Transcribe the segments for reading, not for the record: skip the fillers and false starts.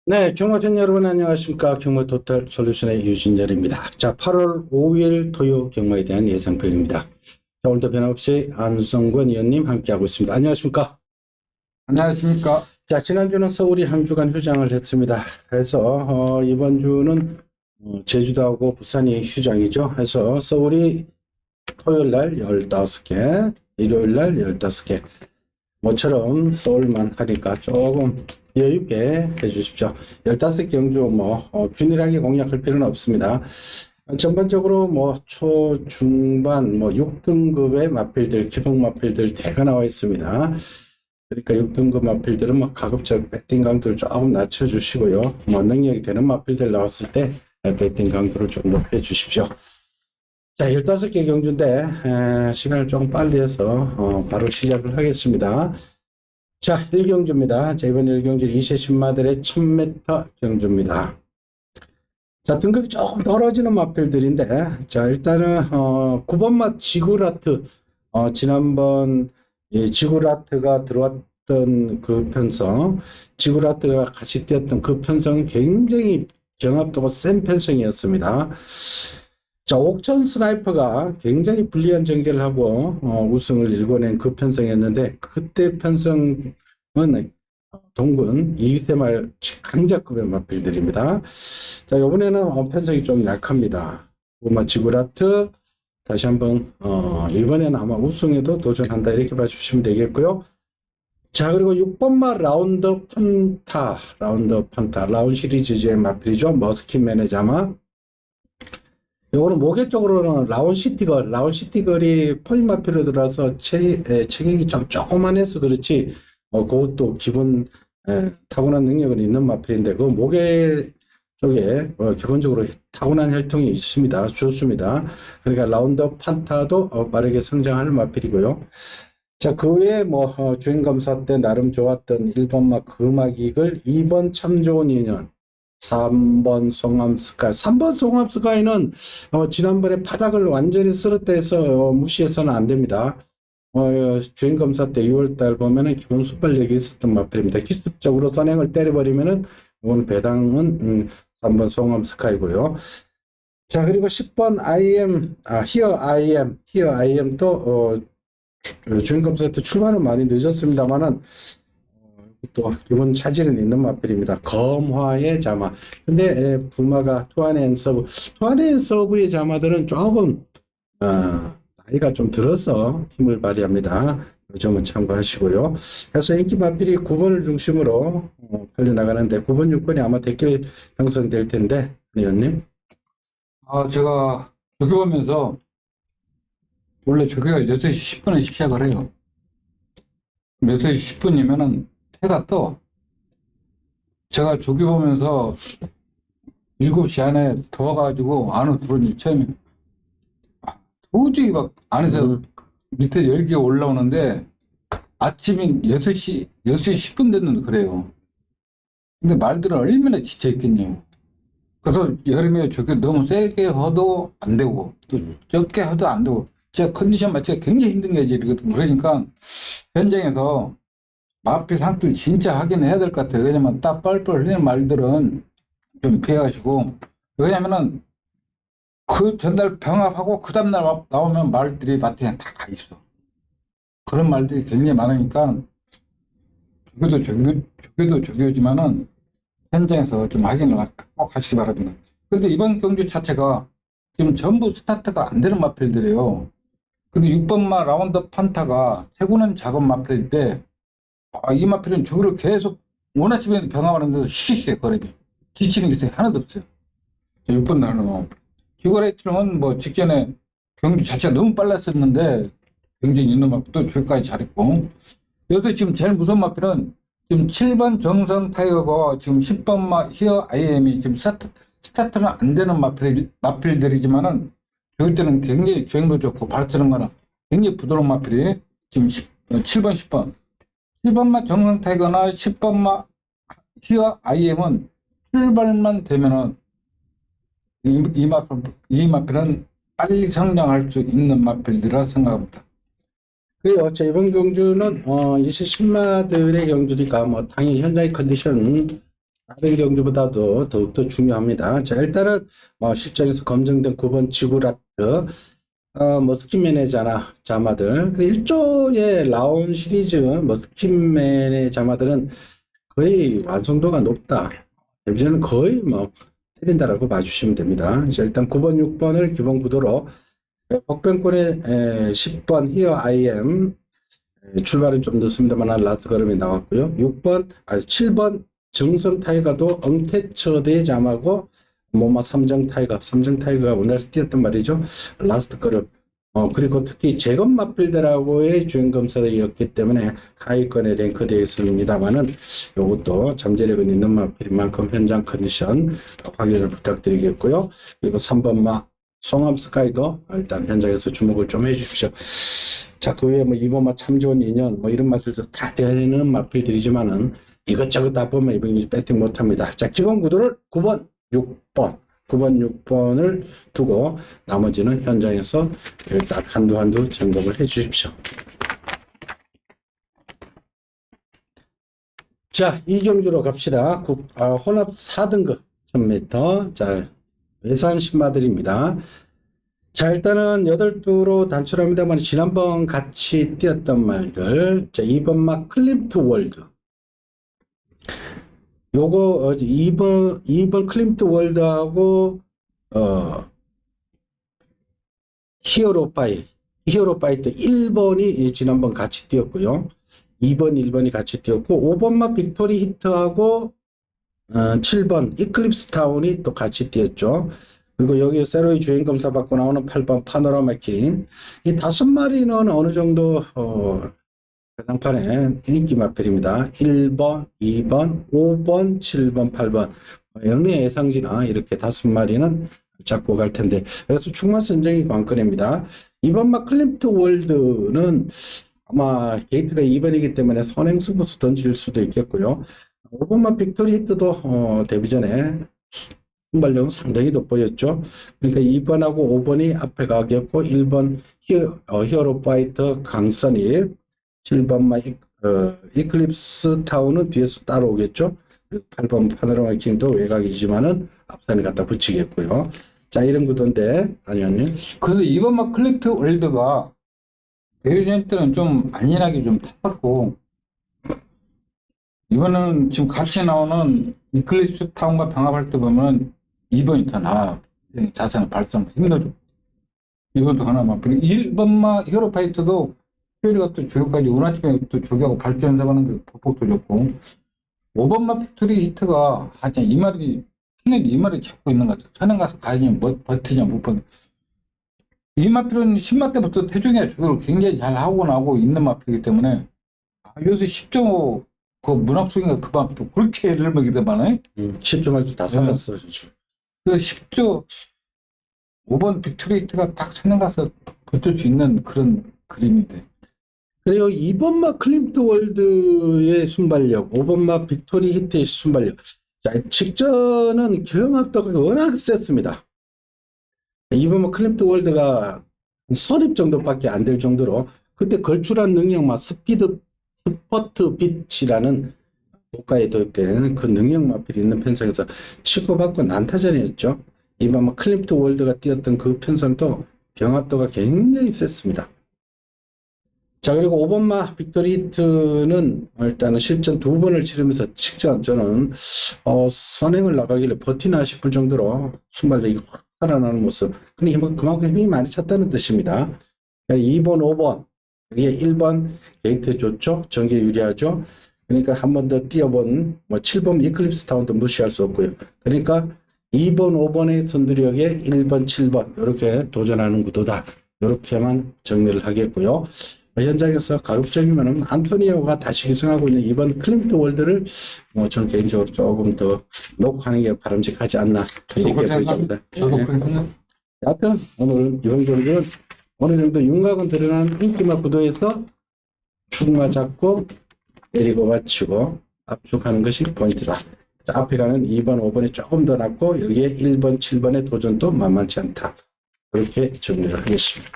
네, 경마팬 여러분 안녕하십니까. 경마 토탈 솔루션의 유진열입니다. 자, 8월 5일 토요 경마에 대한 예상평입니다. 자, 오늘도 변함없이 안성권 의원님 함께하고 있습니다. 안녕하십니까. 안녕하십니까. 자, 지난주는 서울이 한 주간 휴장을 했습니다. 그래서 이번 주는 제주도하고 부산이 휴장이죠. 해서 서울이 토요일 날 15개, 일요일 날 15개. 모처럼 서울만 하니까 조금 여유있게 해주십시오. 15개 경주 균일하게 공략할 필요는 없습니다. 전반적으로 초, 중반, 6등급의 마필들, 기본 마필들 대가 나와 있습니다. 그러니까 6등급 마필들은 가급적 배팅 강도를 조금 낮춰주시고요. 능력이 되는 마필들 나왔을 때 배팅 강도를 좀 높여주십시오. 자, 15개 경주인데 시간을 조금 빨리 해서 바로 시작을 하겠습니다. 자, 1경주입니다. 자, 이번 1경주 2세 신마들의 1000m 경주입니다. 자, 등급이 조금 떨어지는 마필들인데, 자, 일단은 9번마 지구라트, 지난번 이 지구라트가 들어왔던 그 편성, 지구라트가 같이 뛰었던 그 편성이 굉장히 경합도가 센 편성이었습니다. 자, 옥천 스나이퍼가 굉장히 불리한 전개를 하고 우승을 일궈낸 그 편성이었는데, 그때 편성은 동군 2세 말 강자급의 마필들입니다. 자, 이번에는 편성이 좀 약합니다. 지구라트 다시 한번 이번에는 아마 우승에도 도전한다 이렇게 봐주시면 되겠고요. 자, 그리고 6번마 라운드 판타, 라운 시리즈의 마필이죠. 머스킨맨의 자마. 요거는 목에 쪽으로는 라운시티걸이 포인 마필로 들어와서 체격이 좀 조그만해서 그렇지, 그것도 기본 타고난 능력은 있는 마필인데, 그 목에 쪽에 기본적으로 타고난 혈통이 있습니다. 좋습니다. 그러니까 라운드 판타도 빠르게 성장할 마필이고요. 자, 그 외에 주행검사 때 나름 좋았던 1번마 금화기글, 2번 참 좋은 인연, 3번 송암스카이. 3번 송암스카이는 지난번에 바닥을 완전히 쓰러뜨려서 무시해서는 안 됩니다. 주행검사 때 6월달 보면은 기본 수발력이 있었던 마필입니다. 기습적으로 선행을 때려버리면은 이건 배당은 3번 송암스카이고요. 자, 그리고 10번 Here I Am도 주행검사 때 출발은 많이 늦었습니다만은 또 기본 차질은 있는 마필입니다. 검화의 자마. 근데 불마가 투안앤서브의 자마들은 조금 나이가 좀 들어서 힘을 발휘합니다. 이 점은 참고하시고요. 그래서 인기 마필이 9번을 중심으로 팔려나가는데 9번, 6번이 아마 대길 형성될 텐데, 의원님. 제가 조교하면서 원래 조교가 6시 10분에 시작을 해요. 6시 10분이면은 해가 떠. 제가 조교 보면서 7시 안에 더워가지고 안으로 들어오니 처음에 도저히 막 안에서 밑에 열기가 올라오는데 아침이 6시 10분 됐는데 그래요. 근데 말들은 얼마나 지쳐있겠냐고. 그래서 여름에 조교 너무 세게 해도 안 되고 또 적게 해도 안 되고 제 컨디션 맞추기가 굉장히 힘든 거지. 그러니까 현장에서 마필 상태 진짜 확인을 해야 될 것 같아요. 왜냐면 딱 뻘뻘 흘리는 말들은 좀 피해가시고, 왜냐면은 그 전날 병합하고 그 다음날 나오면 말들이 마트에 다 가 있어. 그런 말들이 굉장히 많으니까 조교도 조교지만은 현장에서 좀 확인을 꼭 하시기 바랍니다. 근데 이번 경주 자체가 지금 전부 스타트가 안 되는 마필들이에요. 근데 6번마 라운드 판타가 최고는 작은 마필인데 이 마필은 저기를 계속 원아침에도 병합하는데도 시시해 거리이 지치는 게 하나도 없어요. 6번 나는 지구레이트는 직전에 경기 자체가 너무 빨랐었는데 굉장히 있는 마필 또 저기까지 잘했고, 여기서 지금 제일 무서운 마필은 지금 7번 정성 타이거가 지금 10번마 히어 IM이 지금 스타트는 안 되는 마필들이지만은 저기 때는 굉장히 주행도 좋고 발 쓰는 거는 굉장히 부드러운 마필이 지금 7번 10번 1번마 정성 타이거나 10번마 히어 IM은 출발만 되면은 이 마필은 빨리 성장할 수 있는 마필이라 생각합니다. 그리고 이번 경주는 20신마들의 경주니까 당연히 현장의 컨디션 다른 경주보다도 더욱더 중요합니다. 자, 일단은 실전에서 검증된 9번 지구라트, 머스킷맨의 자마들, 1조의 라온 시리즈 머스킷맨의 자마들은 거의 완성도가 높다. 데뷔전은 거의 때린다라고 봐주시면 됩니다. 자, 일단 9번, 6번을 기본 구도로 복변권의 10번 히어 아이엠, 출발은 좀 늦습니다만 라스트 걸음이 나왔고요. 7번 정성 타이거도 엉태처 대 잠하고 모마 삼정 타이거가 우리나라에서 뛰었단 말이죠. 라스트 걸음. 그리고 특히 재검 마필드라고의 주행 검사이었기 때문에 하위권에 랭크되어 있습니다만은 이것도 잠재력은 있는 마필인 만큼 현장 컨디션 확인을 부탁드리겠고요. 그리고 3번 송암 스카이도 일단 현장에서 주목을 좀 해주십시오. 자, 그 외에 이번 참 좋은 인연 이런 마필도 다 되는 마필들이지만은 이것저것 다 보면 이번에 배팅 못합니다. 자, 기본 구도를 9번, 6번을 두고 나머지는 현장에서 일단 한두 점검을 해 주십시오. 자, 이경주로 갑시다. 혼합 4등급 1000m. 자, 외산 신마들입니다. 자, 일단은 8두로 단출합니다만 지난번 같이 뛰었던 말들. 자, 2번 클림트 월드. 요거 2번 클림트 월드하고 히어로 파이트 1번이 지난번 같이 뛰었고요. 2번 1번이 같이 뛰었고 5번마 빅토리 히트하고 7번 이클립스 타운이 또 같이 뛰었죠. 그리고 여기 세로이 주행 검사 받고 나오는 8번 파노라마 킹. 이 5마리는 어느 정도 배당판에 인기 마필입니다. 1번, 2번, 5번, 7번, 8번. 영리의 예상지나 이렇게 5마리는 잡고 갈 텐데. 그래서 충만 선정이 관건입니다. 2번 클림트 월드는 아마 게이트가 2번이기 때문에 선행승부수 던질 수도 있겠고요. 5번만 빅토리 히트도 데뷔전에 순발력은 상당히 돋보였죠. 그러니까 2번하고 5번이 앞에 가겠고 1번 히어로 파이터 강선이 7번 이클립스 타운은 뒤에서 따라오겠죠. 8번 파노라마 킹도 외곽이지만은 앞선에 갖다 붙이겠고요. 자, 이런 구도인데, 아니요. 그래서 이번 클리트 월드가 대회전 때는 좀 안일하게 좀 탔었고, 이번은 지금 같이 나오는 이클립스 타운과 병합할 때 보면 2번이 더 나아요. 자세는 발전 힘들죠. 이것도 하나만. 그리고 1번마 히어로 파이터도 퓨리가 또 조교까지 운하침에 또 조교하고 발주 연습하는데 폭폭도 좋고 5번마 팩토리 히트가 하여튼 이 말이 잡고 있는 것 같아요. 천연 가서 가야지 버티냐 못 버티. 이 마필은 10마 때부터 태종이가 조교를 굉장히 잘 하고 나오고 있는 마필이기 때문에 요새 10점 그 문학수인가 그 마필 그렇게 애를 먹이더만은 10점 할 때 다 살았어. 그 10조 5번 빅토리 히트가 딱 천연 가서 버틸 수 있는 그런 그림인데. 그리고 2번마 클림트 월드의 순발력, 5번마 빅토리 히트의 순발력. 자, 직전은 경합도가 워낙 셌습니다. 2번마 클림트 월드가 선입 정도밖에 안 될 정도로 그때 걸출한 능력만 스퍼트 빛이라는 고가에 도입된 그 능력 마필이 있는 편성에서 치고받고 난타전이었죠. 2번마 클림트 월드가 뛰었던 그 편성도 경합도가 굉장히 셌습니다. 자, 그리고 5번마 빅토리 히트는 일단은 실전 2번을 치르면서 직전 저는 선행을 나가길래 버티나 싶을 정도로 순발력이 확 살아나는 모습. 근데 그만큼 힘이 많이 찼다는 뜻입니다. 2번, 5번 이게 1번 게이트 좋죠. 전개 유리하죠. 그러니까 한 번 더 뛰어본 7번 이클립스 타운도 무시할 수 없고요. 그러니까 2번, 5번의 선두력에 1번, 7번 이렇게 도전하는 구도다. 이렇게만 정리를 하겠고요. 현장에서 가급적이면 안토니오가 다시 기승하고 있는 이번 클림트 월드를 저는 개인적으로 조금 더 녹화하는 게 바람직하지 않나 이렇게 보입니다. 하여튼 오늘 이번 경기는 어느 정도 윤곽은 드러난 인기막 구도에서 축마 잡고 때리고 맞추고 압축하는 것이 포인트다. 자, 앞에 가는 2번, 5번이 조금 더 낮고 여기에 1번, 7번의 도전도 만만치 않다. 그렇게 정리를 하겠습니다.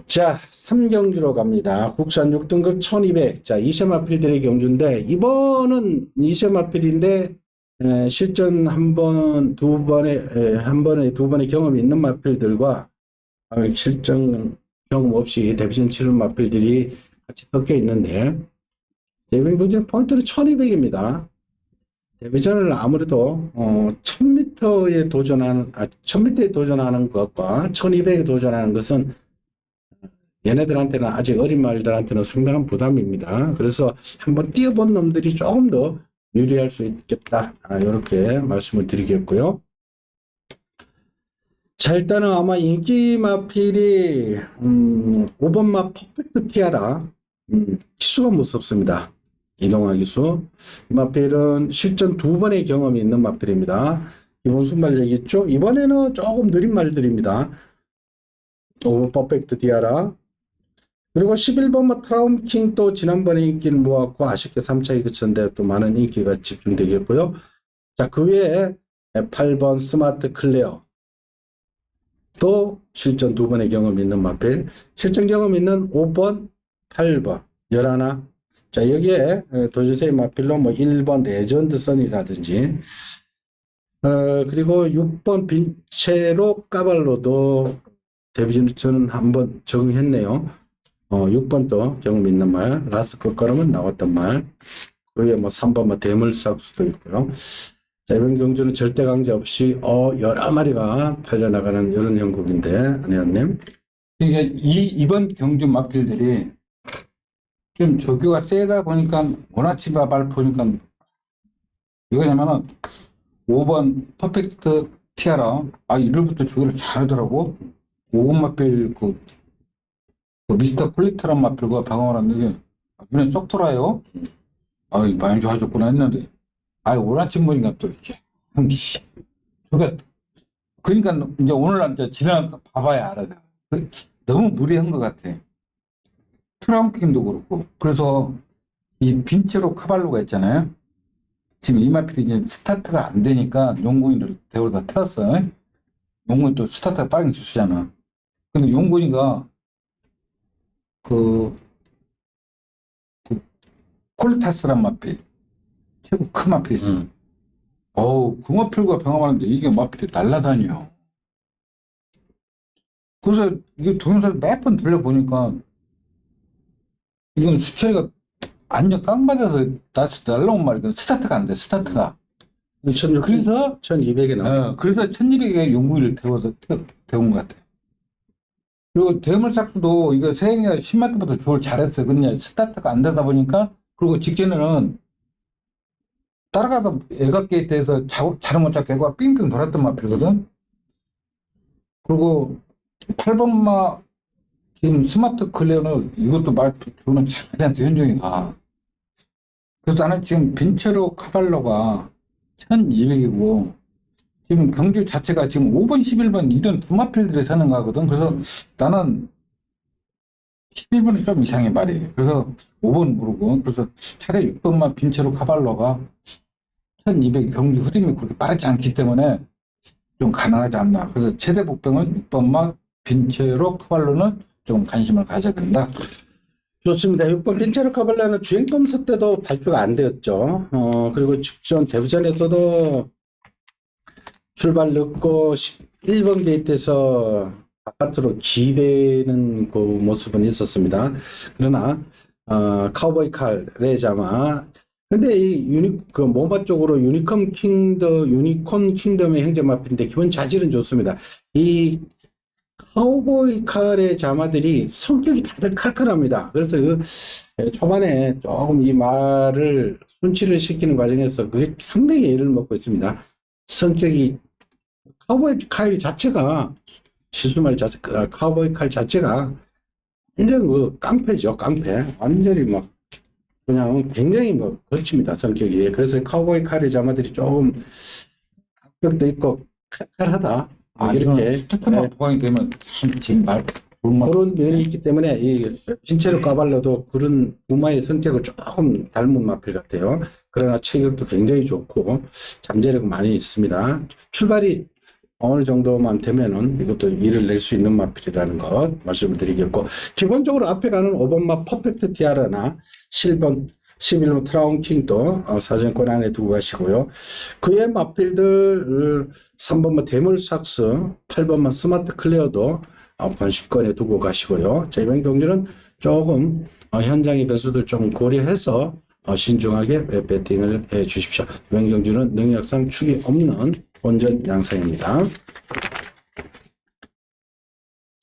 자, 3경주로 갑니다. 국산 6등급 1200. 자, 이세마필들의 경주인데, 이번은 이세마필인데, 실전 한 번에 두 번의 경험이 있는 마필들과 실전 경험 없이 데뷔전 치른 마필들이 같이 섞여 있는데, 데뷔 경주는 포인트는 1200입니다. 데뷔전을 아무래도 1000m에 도전하는 것과 1200에 도전하는 것은 얘네들한테는 아직 어린 말들한테는 상당한 부담입니다. 그래서 한번 뛰어본 놈들이 조금 더 유리할 수 있겠다. 이렇게 말씀을 드리겠고요. 자, 일단은 아마 인기 마필이 5번마 퍼펙트 티아라 기수가 무섭습니다. 이동화 기수. 이 마필은 실전 2번의 경험이 있는 마필입니다. 이번 순발 얘기 있죠? 이번에는 조금 느린 말들입니다. 5번 퍼펙트 티아라. 그리고 11번마 트라움킹 또 지난번에 인기를 모았고 아쉽게 3차에 그쳤는데 또 많은 인기가 집중되겠고요. 자, 그 외에 8번 스마트 클레어. 또 실전 2번의 경험 있는 마필. 실전 경험 있는 5번, 8번, 11. 자, 여기에 도저세이 마필로 뭐 1번 레전드 선이라든지 그리고 6번 빈체로 까발로도 데뷔전은 한번 적응했네요. 6번도 경험 있는 말, 라스 끝걸음은 나왔던 말, 그에 뭐 3번 대물삭수도 있고요. 자, 이번 경주는 절대 강제 없이 여러 마리가 팔려나가는 이런 형국인데, 안혜원님. 이게 이번 경주 마필들이 좀 조교가 세다 보니까 모나치바 발 보니까 이거냐면은 5번 퍼펙트 티아라 1월부터 조교를 잘하더라고. 5번 마필 그 미스터 퀄리트란 마필과 방황을 하는데 눈에 쏙 들어와요. 많이 좋아졌구나 했는데 오라침 보니까 또 이렇게 형씨 그러니까 이제 오늘 이제 지나가 봐봐야 알아. 너무 무리한 것 같아. 트라움킹도 그렇고. 그래서 이 빈체로 카발로가 있잖아요. 지금 이 마필이 이제 스타트가 안 되니까 용군이를 대우다 태웠어요. 용군이 또 스타트가 빠른 기수잖아. 근데 용군이가 그 콜타스란 마필, 최고 큰 마필이 있어. 그 마필과 병합하는데 이게 마필이 날라다녀. 그래서 이게 동영상을 몇 번 들려보니까 이건 수철이가 완전 깡맞아서 날라온 말이거든. 스타트가 안 돼, 스타트가. 그래서 1200에 나와. 그래서 1200에 용구이를 태운 것 같아. 그리고 대물삭도 이거 세영이가 10마트부터 조를 잘했어요. 근데 스타트가 안 되다 보니까, 그리고 직전에는 따라가서 일각 게이트에서 잘못 잡고 애가 삥삥 돌았던 마필이거든. 그리고 8번마 지금 스마트 클리어는 이것도 조는 잘해서 현종이가. 그래서 나는 지금 빈체로 카발로가 1200이고, 지금 경주 자체가 지금 5번, 11번 이런 두 마필들이 사는 거거든. 그래서 나는 11번은 좀 이상해 말이. 그래서 5번 모르고, 그래서 차라리 6번만 빈체로 카발로가 1200 경주 흐름이 그렇게 빠르지 않기 때문에 좀 가능하지 않나. 그래서 최대 복병은 6번만 빈체로 카발로는 좀 관심을 가져야 된다. 좋습니다. 6번 빈체로 카발라는 주행검사 때도 발표가 안 되었죠. 그리고 직전 데뷔전에서도 출발 늦고 1번 게이트에서 바깥으로 기대는 그 모습은 있었습니다. 그러나 카우보이 칼 레자마 근데 이 모바 쪽으로 유니콘 킹덤의 행정마필인데 기본 자질은 좋습니다. 이 카우보이 칼의 자마들이 성격이 다들 칼칼합니다. 그래서 초반에 조금 이 말을 순치를 시키는 과정에서 그게 상당히 애를 먹고 있습니다. 성격이 카우보이 칼 자체가 시수말 자체 카우보이 칼 자체가 완전 깡패죠. 깡패. 완전히 막 그냥 굉장히 거칩니다. 성격이. 그래서 카우보이 칼의 자마들이 조금 악벽도 있고 칼칼하다. 이렇게 스타트만 보강이 되면 참 지금 그런 면이 있기 때문에 이 신체로 까발려도 그런 부마의 성격을 조금 닮은 마필 같아요. 그러나 체격도 굉장히 좋고 잠재력은 많이 있습니다. 출발이 어느 정도만 되면은 이것도 일을 낼 수 있는 마필이라는 것 말씀을 드리겠고, 기본적으로 앞에 가는 5번마 퍼펙트 티아라나 11번 트라운킹도 사정권 안에 두고 가시고요. 그의 마필들 3번마 대물삭스, 8번마 스마트 클리어도 관심권에 두고 가시고요. 자, 이번 경주는 조금 현장의 변수들 좀 고려해서 신중하게 배팅을 해 주십시오. 이번 경주는 능력상 축이 없는 본전 양상입니다.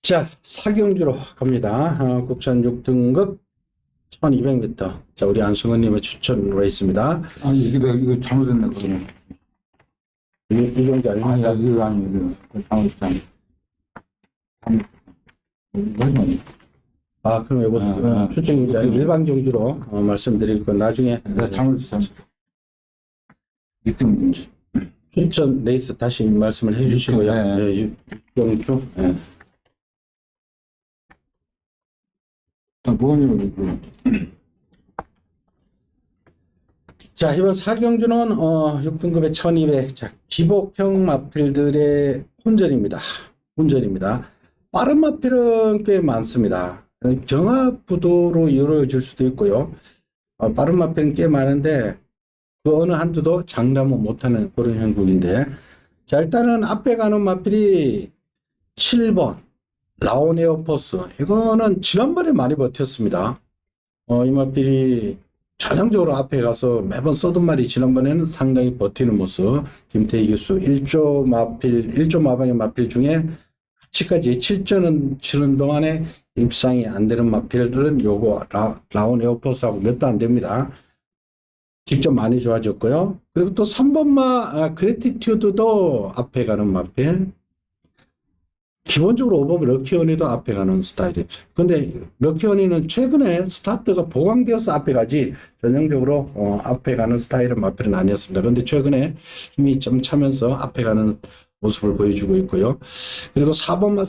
자, 사경주로 갑니다. 국산 6등급 1200m. 자, 우리 안승원님의 추천으로 있습니다. 아니, 이거 잘못했네, 그러면. 이 경주 아닙니까? 이거 잘못했잖아. 이거 하지 마. 그럼 이거 추천이 아니고 일반 경주로 말씀드릴 건 나중에 내가 잘못했잖아. 6등. 추천 레이스 다시 말씀을 해주시고요. 네. 6경주. 네. 뭐냐고, 이거. 자, 이번 4경주는 6등급의 1200. 자, 기복형 마필들의 혼전입니다. 빠른 마필은 꽤 많습니다. 경합 구도로 이루어질 수도 있고요. 빠른 마필은 꽤 많은데 그 어느 한두도 장담은 못하는 그런 형국인데, 자, 일단은 앞에 가는 마필이 7번 라오네오포스. 이거는 지난번에 많이 버텼습니다. 이 마필이 전형적으로 앞에 가서 매번 써둔 말이 지난번에는 상당히 버티는 모습. 김태희 교수 1조 마방의 마필 중에 아직까지 7조는 치는 동안에 입상이 안 되는 마필들은 요거 라온에어포스하고 몇 도 안 됩니다. 직접 많이 좋아졌고요. 그리고 또 3번마 그래티튜드도 앞에 가는 마필. 기본적으로 5번 럭키언니도 앞에 가는 스타일이에요. 근데 럭키언니는 최근에 스타트가 보강되어서 앞에 가지 전형적으로 앞에 가는 스타일은 마필은 아니었습니다. 근데 최근에 힘이 좀 차면서 앞에 가는 모습을 보여주고 있고요. 그리고 4번마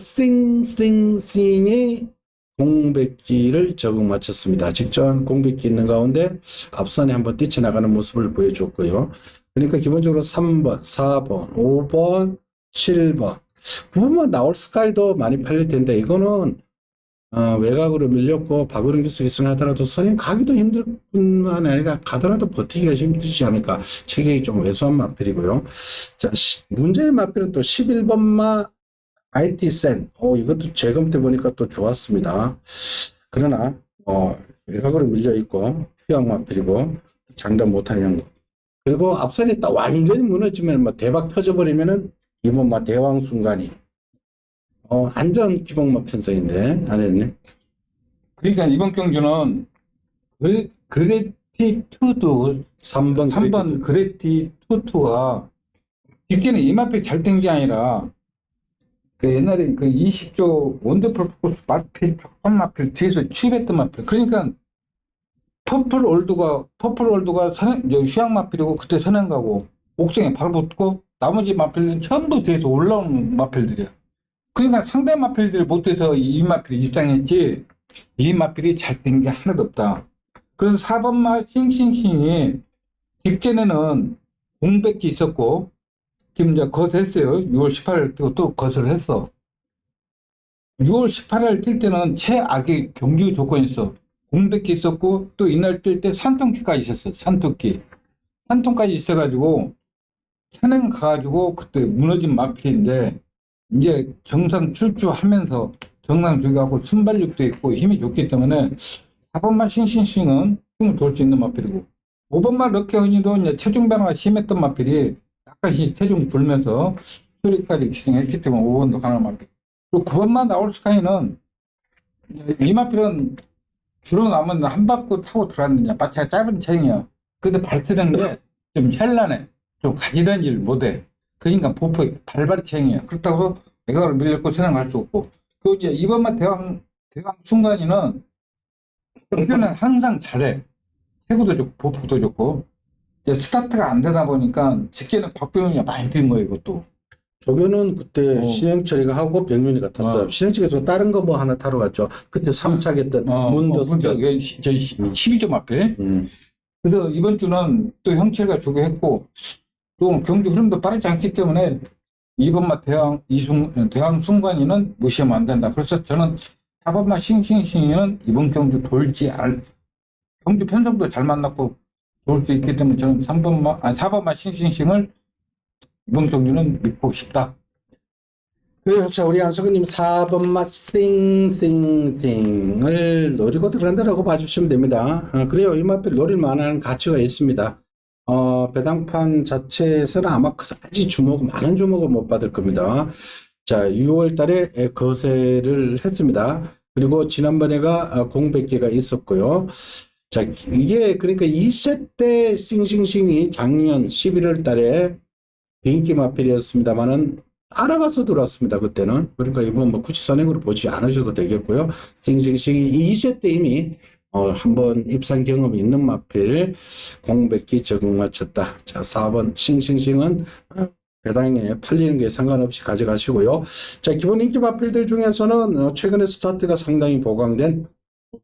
싱싱싱이 공백기를 적응 마쳤습니다. 직전 공백기 있는 가운데 앞선에 한번 뛰쳐나가는 모습을 보여줬고요. 그러니까 기본적으로 3번, 4번, 5번, 7번, 9번만 나올 스카이도 많이 팔릴 텐데, 이거는 외곽으로 밀렸고 박우령 교수 우승하더라도 선임 가기도 힘들 뿐만 아니라 가더라도 버티기가 힘들지 않을까. 체격이 좀 왜소한 마필이고요. 자, 문제의 마필은 또 11번마 IT센. 이것도 재검 때 보니까 또 좋았습니다. 그러나 외곽으로 밀려 있고 휴양 마필이고 장담 못하는 형국. 그리고 앞선이 딱 완전히 무너지면 대박 터져버리면은 이번 대왕 순간이 안전 기복마 편성인데, 아내님. 그러니까 이번 경주는 그레티투드 3번 그레티투드가 뒷게는 이마필 잘 된 게 아니라 그 옛날에 그 20조 원더풀 포커스 마필 조금 마필 뒤에서 취입했던 마필. 그러니까 퍼플 올드가 휴양 마필이고 그때 선행가고 옥상에 바로 붙고 나머지 마필은 전부 뒤에서 올라오는 마필들이야. 그러니까 상대 마필들 못해서 이 마필이 입장했지 이 마필이 잘 된 게 하나도 없다. 그래서 4번마 싱싱싱이 직전에는 공백기 있었고 지금 이제 거스했어요. 6월 18일 뛰고 또 거스를 했어. 6월 18일 뛸 때는 최악의 경주 조건이 있어. 공백기 있었고 또 이날 뛸 때 산통기까지 있었어. 산통까지 있어가지고 현행 가가지고 그때 무너진 마필인데 이제 정상 출주하면서 정상 저기하고 순발력도 있고 힘이 좋기 때문에 4번마 싱싱싱은 힘을 돌 수 있는 마필이고 5번마 럭키언니도 이제 체중 변화가 심했던 마필이 약간씩 체중 불면서 수리까지 기생했기 때문에 5번도 가능한 마필. 그리고 9번마 나올 스카이는 이 마필은 주로 남은 한 바퀴 타고 들어왔느냐 마차가 짧은 체형이야. 근데 발트는 게 좀 현란해. 좀 가지런지를 못해. 그러니까 보폭이 발발이 체형이야. 그렇다고 외곽으로 밀렸고 선행할 수 없고. 그리고 이제 이번만 대왕 순간이는 표현은 항상 잘해. 체구도 좋고 보폭도 좋고. 이제 스타트가 안 되다 보니까 직전에 박병훈이 많이 뛴 거예요, 이것도. 조교는 그때 신영철이가 하고 백윤이가 탔어요. 신영철이가 다른 거 뭐 하나 타러 갔죠. 그때 3차 했던 문더스전. 저 12점 앞에. 그래서 이번 주는 또 형철이가 조교했고 또 경주 흐름도 빠르지 않기 때문에 2번마 대왕 순간이는 무시하면 안 된다. 그래서 저는 4번마 싱싱싱이는 이번 경주 돌지 않을, 경주 편성도 잘 만났고 돌 수 있기 때문에 저는 4번마 싱싱싱을 이번 경주는 믿고 싶다. 그래서 자, 우리 안석은님 4번 맛 싱싱싱을 노리고 들어간다라고 봐주시면 됩니다. 그래요. 이 맛을 노릴 만한 가치가 있습니다. 배당판 자체에서는 아마 그다지 많은 주목을 못 받을 겁니다. 자, 6월 달에 거세를 했습니다. 그리고 지난번에가 공백기가 있었고요. 자, 이게 그러니까 2세 때 싱싱싱이 작년 11월 달에 인기 마필이었습니다만은 따라가서 들어왔습니다. 그때는. 그러니까 이번 뭐 굳이 선행으로 보지 않으셔도 되겠고요. 싱싱싱이 2세 때 이미 한번 입상 경험이 있는 마필 공백기 적응 마쳤다. 자, 4번 싱싱싱은 배당에 팔리는 게 상관없이 가져가시고요. 자, 기본 인기 마필들 중에서는 최근에 스타트가 상당히 보강된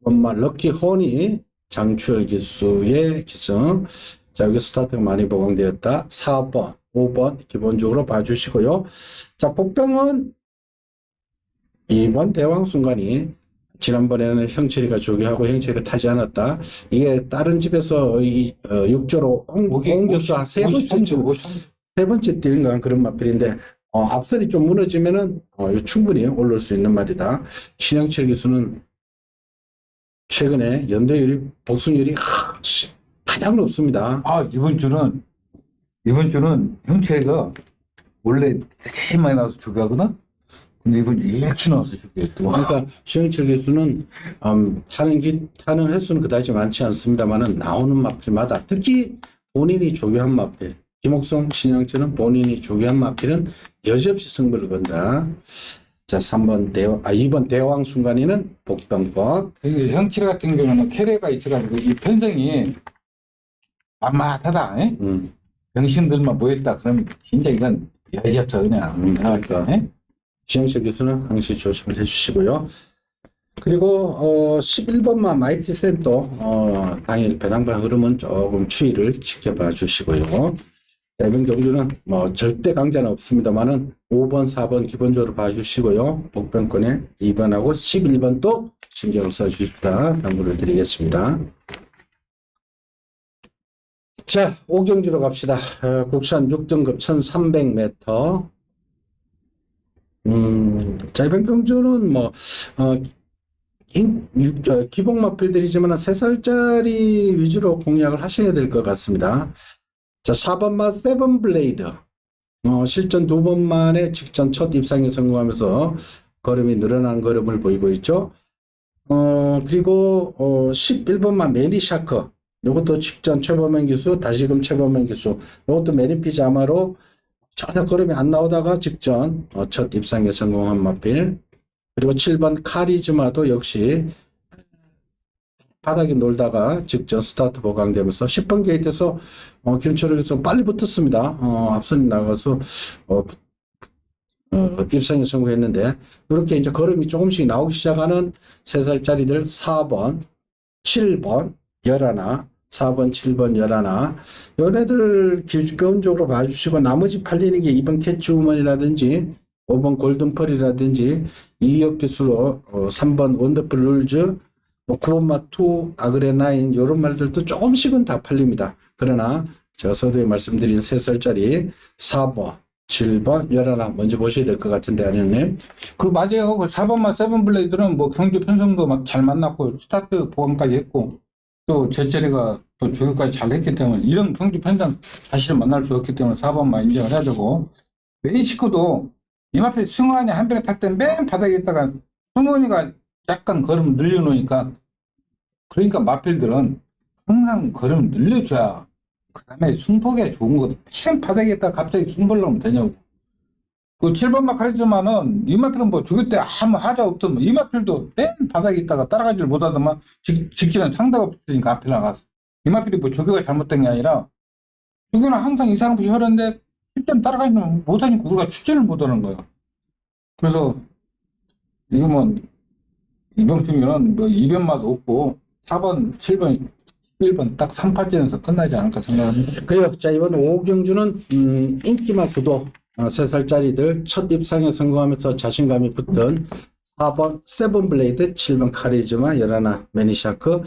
5번마 럭키 호니 장추열 기수의 기성. 자, 여기 스타트가 많이 보강되었다. 4번, 5번 기본적으로 봐주시고요. 자, 복병은 2번 대왕 순간이 지난번에는 형철이가 조기하고 형철이가 타지 않았다. 이게 다른 집에서 육조로 옮겨서 세 번째 뛰는 그런 마필인데 앞선이 좀 무너지면은 충분히 오를 수 있는 말이다. 신형철 기수는 최근에 연대율이 복승률이 가장 높습니다. 이번 주는 형체가 원래 제일 많이 나와서 조교하거든? 근데 이번 주 일치 나와서 조교했고. 그러니까 신형철 기수는 타는 횟수는 그다지 많지 않습니다만은 나오는 마필마다 특히 본인이 조교한 마필, 김옥성, 신형철은 본인이 조교한 마필은 여지없이 승부를 건다. 자, 2번 대왕 순간이는 복병권. 형체 같은 경우는 캐리가 있어가지고 이 편성이 만만하다. 병신들만 모였다. 그러면 진짜 이건 여지없어 그냥. 그러니까 신형철 기수는 항시 조심을 해주시고요. 그리고 11번만 마이티 센터 당일 배당방 흐름은 조금 추이를 지켜봐 주시고요. 이번 경주는 뭐 절대 강자는 없습니다만은 5번, 4번 기본적으로 봐주시고요. 복병권에 2번하고 11번도 신경을 써주십사 당부를 드리겠습니다. 자, 5경주로 갑시다. 국산 6등급 1300m. 자, 이번 경주는 뭐 기복 마필들이지만 3살짜리 위주로 공략을 하셔야 될 것 같습니다. 자, 4번마 세븐블레이드. 실전 2번 만에 직전 첫 입상에 성공하면서 걸음이 늘어난 걸음을 보이고 있죠. 그리고 11번마 매니샤크. 이것도 직전 최범현 기수, 다시금 최범현 기수. 이것도 매니피자마로 전혀 걸음이 안 나오다가 직전 첫 입상에 성공한 마필. 그리고 7번 카리즈마도 역시 바닥에 놀다가 직전 스타트 보강되면서 10번 게이트에서 김철욱에서 빨리 붙었습니다. 앞선이 나가서 입상에 성공했는데 이렇게 이제 걸음이 조금씩 나오기 시작하는 3살짜리들 4번, 7번, 11, 4번, 7번, 11 얘네들 기본적으로 봐주시고 나머지 팔리는 게 2번 캐치우먼이라든지 5번 골든펄이라든지 2역 기수로 3번 원더풀 룰즈 9번마 2 아그레나인 이런 말들도 조금씩은 다 팔립니다. 그러나 제가 서두에 말씀드린 3살짜리 4번, 7번, 11 먼저 보셔야 될 것 같은데 아니었네? 그 맞아요. 그 4번마 세븐블레이드는 뭐 경주 편성도 잘 만났고 스타트 보강까지 했고 또 제철이가 또 조교까지 잘 했기 때문에 이런 경주 편성 사실은 만날 수 없기 때문에 4번마 인정을 해야 되고 메이시코도 이마필 승환이 한 배에 탈 때 맨 바닥에 있다가 승환이가 약간 걸음 늘려놓으니까 그러니까 마필들은 항상 걸음 늘려줘야 그 다음에 순폭에 좋은 것도 맨 바닥에 있다가 갑자기 순벌 나오면 되냐고. 그 7번마 카리스마는 이마필은 뭐 조교 때 아무 하자 없더만 이마필도 맨 바닥에 있다가 따라가지를 못하더만 직전에 상대가 붙으니까 앞에 나가서 이마필이 뭐 조교가 잘못된 게 아니라 조교는 항상 이상한 부시 하는데 실전 따라가지면 못하니까 우리가 출전을 못하는 거예요. 그래서 이거 뭐 이번 경기는 뭐 200마도 없고 4번, 7번, 11번 딱 3파전에서 끝나지 않을까 생각합니다. 그래요. 자, 이번 5경주는 인기만 구도 3살짜리들 첫 입상에 성공하면서 자신감이 붙던 4번 세븐블레이드, 7번 카리즈마, 11 매니샤크.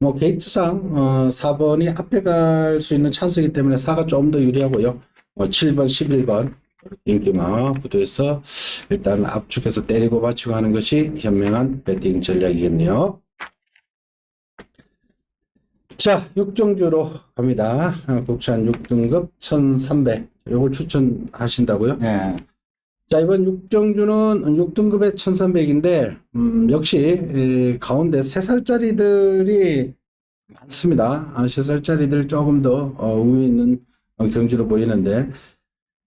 뭐 게이트상 4번이 앞에 갈 수 있는 찬스이기 때문에 4가 좀 더 유리하고요. 7번, 11번 인기마 구도에서 일단 압축해서 때리고 받치고 하는 것이 현명한 배팅 전략이겠네요. 자, 6종주로 갑니다. 국산 6등급 1300. 이걸 추천하신다고요? 예. 자, 이번 6종주는 6등급에 1300인데, 역시, 가운데 3살짜리들이 많습니다. 3살짜리들 조금 더, 우위 있는 경주로 보이는데,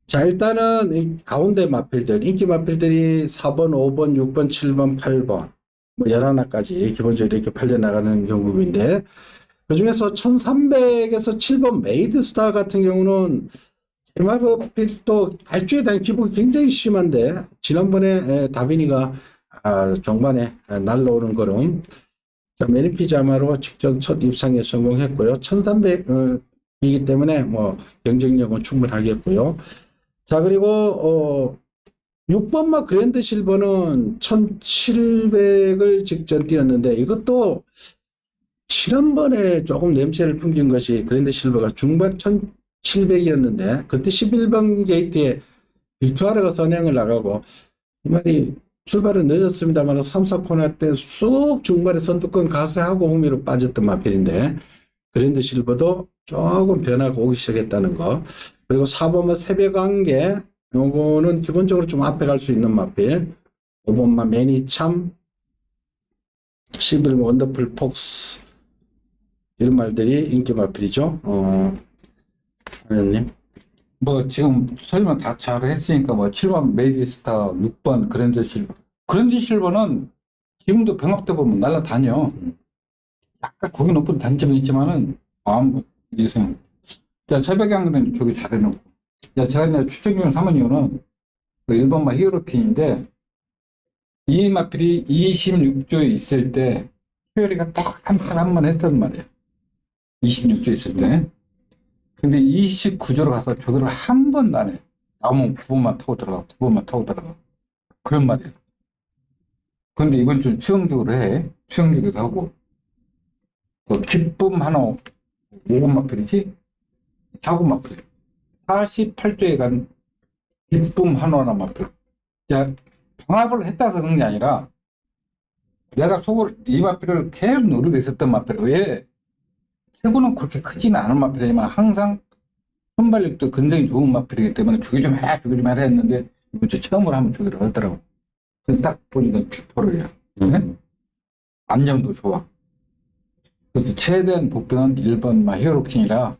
자, 일단은 이 가운데 마필들, 인기 마필들이 4번, 5번, 6번, 7번, 8번, 뭐 11까지 기본적으로 이렇게 팔려나가는 경국인데, 그 중에서 1300에서 7번 메이드스타 같은 경우는 마법필도 발주에 대한 기복이 굉장히 심한데, 지난번에 다비니가 종반에 날라오는 걸음, 매니피자마로 직전 첫 입상에 성공했고요. 1300이기 때문에 뭐 경쟁력은 충분하겠고요. 자, 그리고 6번마 그랜드 실버는 1700을 직전 뛰었는데, 이것도 지난번에 조금 냄새를 풍긴 것이 그랜드 실버가 중반 1700이었는데, 그때 11번 게이트에 빅투아르가 선행을 나가고, 이 말이 출발은 늦었습니다만 3, 4코너 때 쑥 중반에 선두권 가세하고 흥미로 빠졌던 마필인데, 그랜드 실버도 조금 변화가 오기 시작했다는 거. 그리고 4번마 새벽안개, 요거는 기본적으로 좀 앞에 갈 수 있는 마필. 5번마 매니참, 11번 원더풀 폭스, 이런 말들이 인기 마필이죠. 사장님. 뭐 지금 설명 다 잘 했으니까 뭐 7번 메이드스타, 6번 그랜드 실버. 그랜드 실버는 지금도 병합대 보면 날라다녀. 약간 거기 높은 단점이 있지만은 뭐 이세요. 야, 새벽에 한 거는 저기 잘해놓고. 야, 제가 이제 추천 중에 삼은 이유는 그 1번마 히어로핀인데 이 마필이 26조에 있을 때 효율이가 딱 한 번 했단 말이야. 26조 있을 때. 근데 29조로 가서 저기를 한 번도 안 해. 나오면 9번만 타고 들어가, 9번만 타고 들어가. 그런 말이야. 근데 이번 주 추영적으로 해. 추영적으로 하고. 그 기쁨 하나, 5번 마필이지? 4번 마필. 48조에 간 기쁨 하나 마필. 야, 병합을 했다서 그런 게 아니라 내가 속으로 이 마필을 계속 노리고 있었던 마필이야. 왜? 최고는 그렇게 크지는 않은 마필이지만 항상 선발력도 굉장히 좋은 마필이기 때문에 주기 좀 해, 주기 좀 해라 했는데 이번 주 처음으로 한번 주기로 하더라고. 그래서 딱 보니까 빅토르야. 네? 안정도 좋아. 그래서 최대한 복병은 1번 히어로킹이라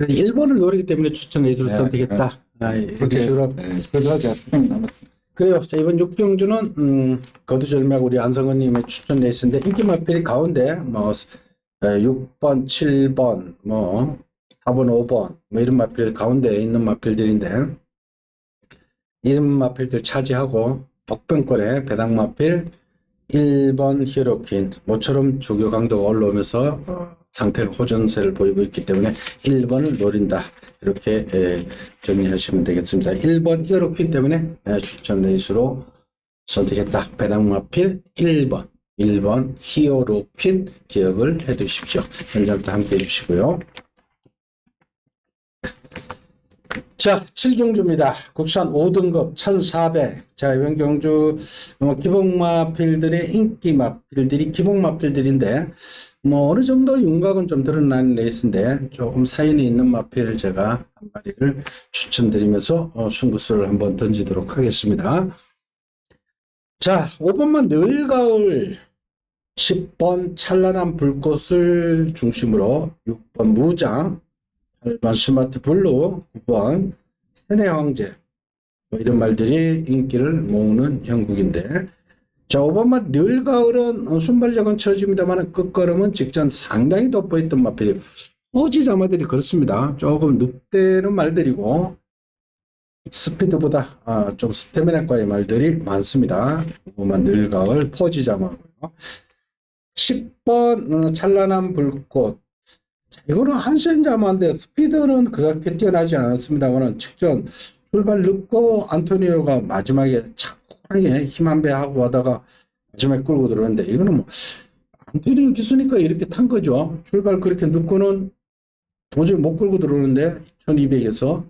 1번을 노리기 때문에 추천해 줄 네, 선택했다. 그렇게 식으로. 그래서 제가 수정이 남았습니다. 그래요. 자, 이번 6병주는 거두절미하고 우리 안성원님의 추천 레이스인데 인기 마필이 가운데 뭐 6번, 7번, 뭐 4번, 5번 뭐 이런 마필 가운데에 있는 마필들인데, 이런 마필들 차지하고 복병권에 배당 마필 1번 히어로퀸 모처럼 조교 강도가 올라오면서 상태가 호전세를 보이고 있기 때문에 1번을 노린다. 이렇게 정리하시면 되겠습니다. 1번 히어로퀸 때문에 추천 레이스로 선택했다. 배당 마필 1번 히어로퀸 기억을 해 두십시오. 현장도 함께 해주시고요. 자, 7경주입니다. 국산 5등급 1400. 자, 이번 경주 기복마필들의 인기 마필들이 기복마필들인데 뭐 어느 정도 윤곽은 좀 드러나는 레이스인데 조금 사연이 있는 마필을 제가 한 마리를 추천드리면서 승부수를 한번 던지도록 하겠습니다. 자, 5번만 늘가을, 10번 찬란한 불꽃을 중심으로 6번 무장, 8번 스마트 블루, 9번 세네 황제, 뭐 이런 말들이 인기를 모으는 형국인데, 자, 5번만 늘가을은 순발력은 처집니다만 끝걸음은 직전 상당히 돋보였던 마필이 호지자마들이 그렇습니다. 조금 늑대는 말들이고 스피드보다 좀 스태미나과의 말들이 많습니다. 5번만 늘가을 포지자마고요. 10번 찬란한 불꽃, 이거는 한센자마인데 스피드는 그렇게 뛰어나지 않았습니다만 직전 출발 늦고 안토니오가 마지막에 차분하게 힘 한 배 하고 하다가 마지막에 끌고 들어오는데 이거는 뭐 안토니오 기수니까 이렇게 탄 거죠. 출발 그렇게 늦고는 도저히 못 끌고 들어오는데 1200에서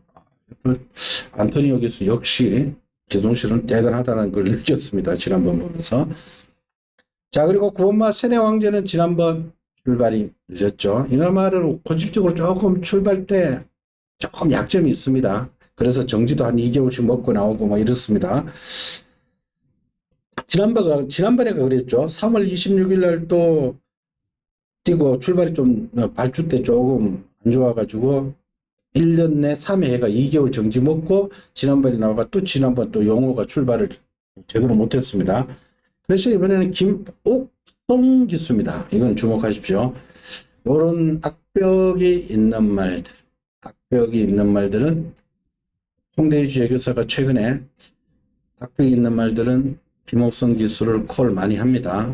안토니오 기수 역시 제동실은 대단하다는 걸 느꼈습니다. 지난번 보면서. 자, 그리고 9번마 세네 왕제는 지난번 출발이 늦었죠. 이날말은 본질적으로 조금 출발 때 조금 약점이 있습니다. 그래서 정지도 한 2개월씩 먹고 나오고 뭐 이렇습니다. 지난번에가 그랬죠. 3월 26일 날 또 뛰고 출발이 좀 발주 때 조금 안 좋아가지고 1년 내 3회가 2개월 정지 먹고 지난번에 나와가 또 지난번 또 용호가 출발을 제대로 못했습니다. 그래서 이번에는 김옥동 기수입니다. 이건 주목하십시오. 이런 악벽이 있는 말들은 홍대유지 예교사가 최근에 악벽이 있는 말들은 김옥성 기수를 콜 많이 합니다.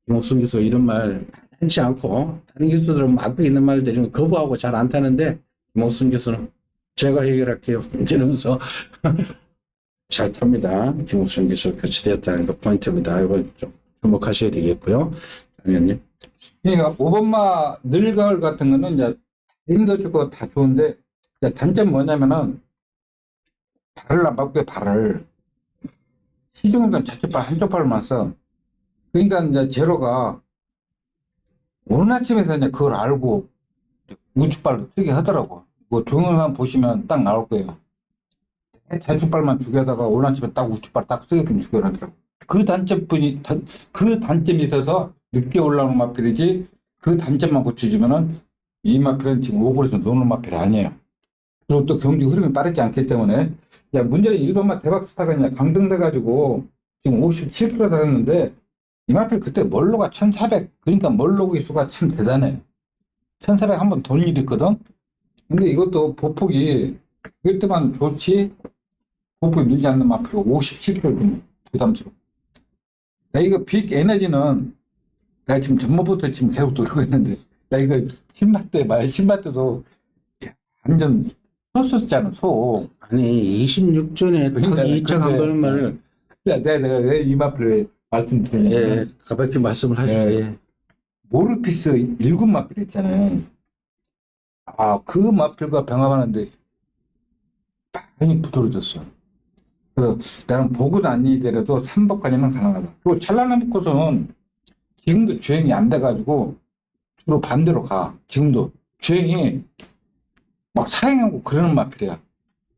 김옥성 기수가 이런 말 하지 않고 다른 기수들은 악벽이 있는 말들은 거부하고 잘 안 타는데 김옥성 기수는 제가 해결할게요. 이러면서 잘 탑니다. 김옥성 기수 교체되었다는 거 포인트입니다. 이걸 좀 주목하셔야 되겠고요. 장현님. 그러니까 5번마 늘가을 같은 거는 이제 힘도 좋고 다 좋은데 이제 단점 뭐냐면은 발을 안 바꾸게 발을 시중에는 저쪽 발 한쪽 발만 써. 그러니까 이제 제로가 오늘 아침에서 이제 그걸 알고 우측발로 쓰게 하더라고. 뭐 동영상 보시면 딱 나올 거예요. 좌측발만 두 개다가 오늘 아침에 딱 우측발 딱 쓰게 좀 주더라고. 그 단점이 있어서 늦게 올라오는 마필이지 그 단점만 고쳐주면은 이 마필은 지금 5골에서 노는 마필이 아니에요. 그리고 또 경기 흐름이 빠르지 않기 때문에 야 문제는 1번만 대박 스타가 그냥 강등돼가지고 지금 57km 달았는데 이 마필 그때 멀로가 1400 그러니까 멀로 기수가 참 대단해. 1400 한번 돈 일이 있거든. 근데 이것도 보폭이 그때만 좋지 보폭이 늘지 않는 마필이 57km 좀 부담스러워. 나 이거 빅 에너지는 내가 지금 전번부터 지금 계속 노리고 있는데 나 이거 신발 때도 완전 섰었잖아 소. 아니 26전에 그러니까 2차 간 거는 말을 내가 왜 이 마필을 말씀드리냐면 예, 가볍게 말씀을 하시죠. 예. 예. 모르피스 1군 마필 있잖아요. 그 마필과 병합하는데 많이 부드러워졌어. 그래서 나는 복은 아니더라도 3번까지는 가능하다. 그리고 찬란한 코스는 지금도 주행이 안 돼가지고 주로 반대로 가. 지금도 주행이 막 사행하고 그러는 마필이야.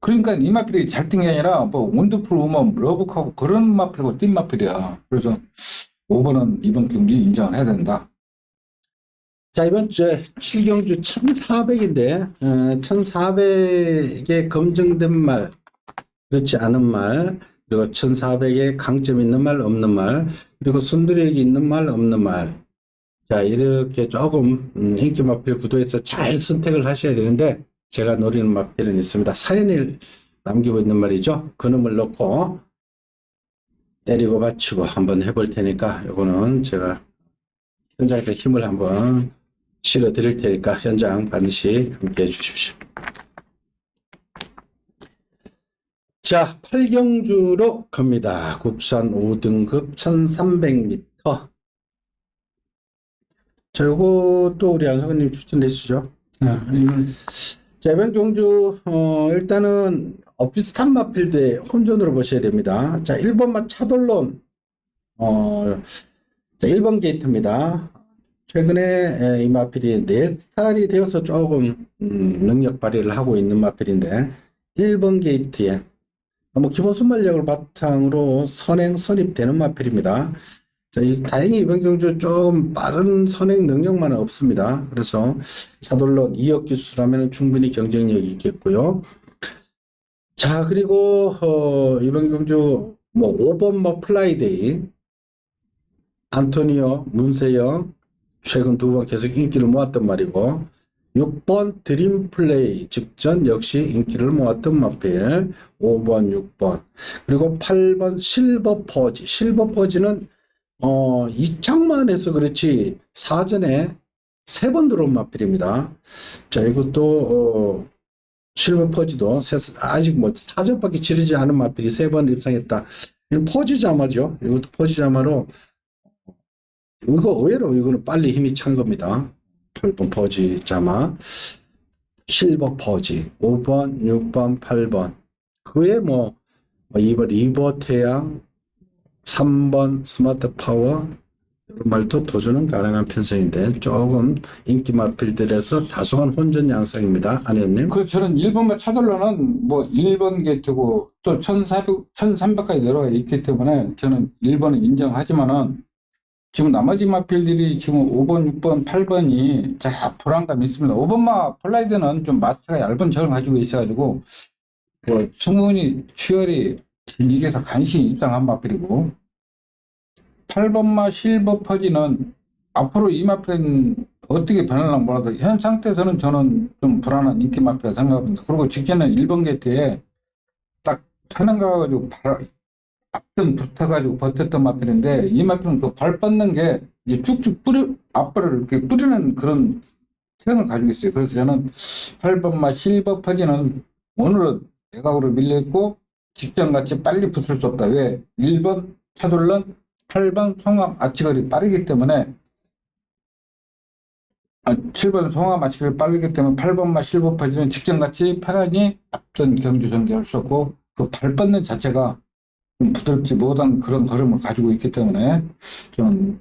그러니까 이 마필이 잘 뛴 게 아니라 뭐 원더풀 우먼 러브하고 그런 마필이고 뛴 마필이야. 그래서 5번은 이번 경기 인정을 해야 된다. 자, 이번 주에 7경주 1400인데 1400에 검증된 말, 그렇지 않은 말, 그리고 1400에 강점 있는 말, 없는 말, 그리고 순두력이 있는 말, 없는 말. 자, 이렇게 조금 인기 마필 구도에서 잘 선택을 하셔야 되는데 제가 노리는 마필은 있습니다. 사연을 남기고 있는 말이죠. 그놈을 넣고 때리고 받치고 한번 해볼 테니까 이거는 제가 현장에서 힘을 한번 실어 드릴 테니까 현장 반드시 함께 해 주십시오. 자, 8경주로 갑니다. 국산 5등급 1300m. 자, 요것도 우리 안성근님 추천되시죠? 자, 이번 경주, 일단은, 비슷한 마필드의 혼전으로 보셔야 됩니다. 자, 1번마 차돌론, 자, 1번 게이트입니다. 최근에 이 마필이 4살이 되어서 조금, 능력 발휘를 하고 있는 마필인데, 1번 게이트에, 뭐, 기본 순발력을 바탕으로 선입되는 마필입니다. 자, 다행히 이번 경주 조금 빠른 선행 능력만은 없습니다. 그래서 차돌론 2억 기수라면 충분히 경쟁력이 있겠고요. 자, 그리고 이번 경주 뭐 5번 뭐 플라이데이, 안토니오, 문세영 최근 2번 계속 인기를 모았던 말이고 6번 드림플레이 직전 역시 인기를 모았던 마필 5번, 6번 그리고 8번 실버퍼지. 실버퍼지는 이창만 해서 그렇지 사전에 3번 들어온 마필입니다. 자, 이것도 실버 퍼지도 아직 뭐 사전밖에 치르지 않은 마필이 3번 입상했다. 이건 퍼지자마죠. 이것도 퍼지자마로 이거 의외로 이거는 빨리 힘이 찬 겁니다. 8번 퍼지자마, 실버 퍼지, 5번, 6번, 8번. 그에 뭐 2번 리버 태양, 3번 스마트 파워 이런 말도 도전은 가능한 편성인데 조금 인기 마필들에서 다소한 혼전 양상입니다. 안혜님. 그 저는 1번만 차돌로는 뭐 1번 게이트고 또 1300까지 내려와 있기 때문에 저는 1번을 인정하지만은 지금 나머지 마필들이 지금 5번, 6번, 8번이 자 불안감이 있습니다. 5번마 폴라이드는 좀 마트가 얇은 철을 가지고 있어가지고 뭐 충분히 추열이 길게서 간신히 입상한 마필이고 8번마 실버 퍼지는 앞으로 이 마필은 어떻게 변할지 몰라도 현 상태에서는 저는 좀 불안한 인기 마필이라고 생각합니다. 그리고 직전에 1번 게이트에 딱 타는 가가지고 앞등 붙어가지고 버텼던 마필인데 이 마필은 그 발 뻗는 게 이제 쭉쭉 앞발을 이렇게 뿌리는 그런 특성을 가지고 있어요. 그래서 저는 8번마 실버 퍼지는 오늘은 외곽으로 밀려있고 직전같이 빨리 붙을 수 없다. 왜? 1번 차돌런 8번 송암 아치거리 빠르기 때문에 7번 송암 아치거리 빠르기 때문에 8번마 실버 퍼지는 직전같이 편안히 앞선 경주 전개할 수 없고 그 발 뻗는 자체가 좀 부드럽지 못한 그런 걸음을 가지고 있기 때문에 좀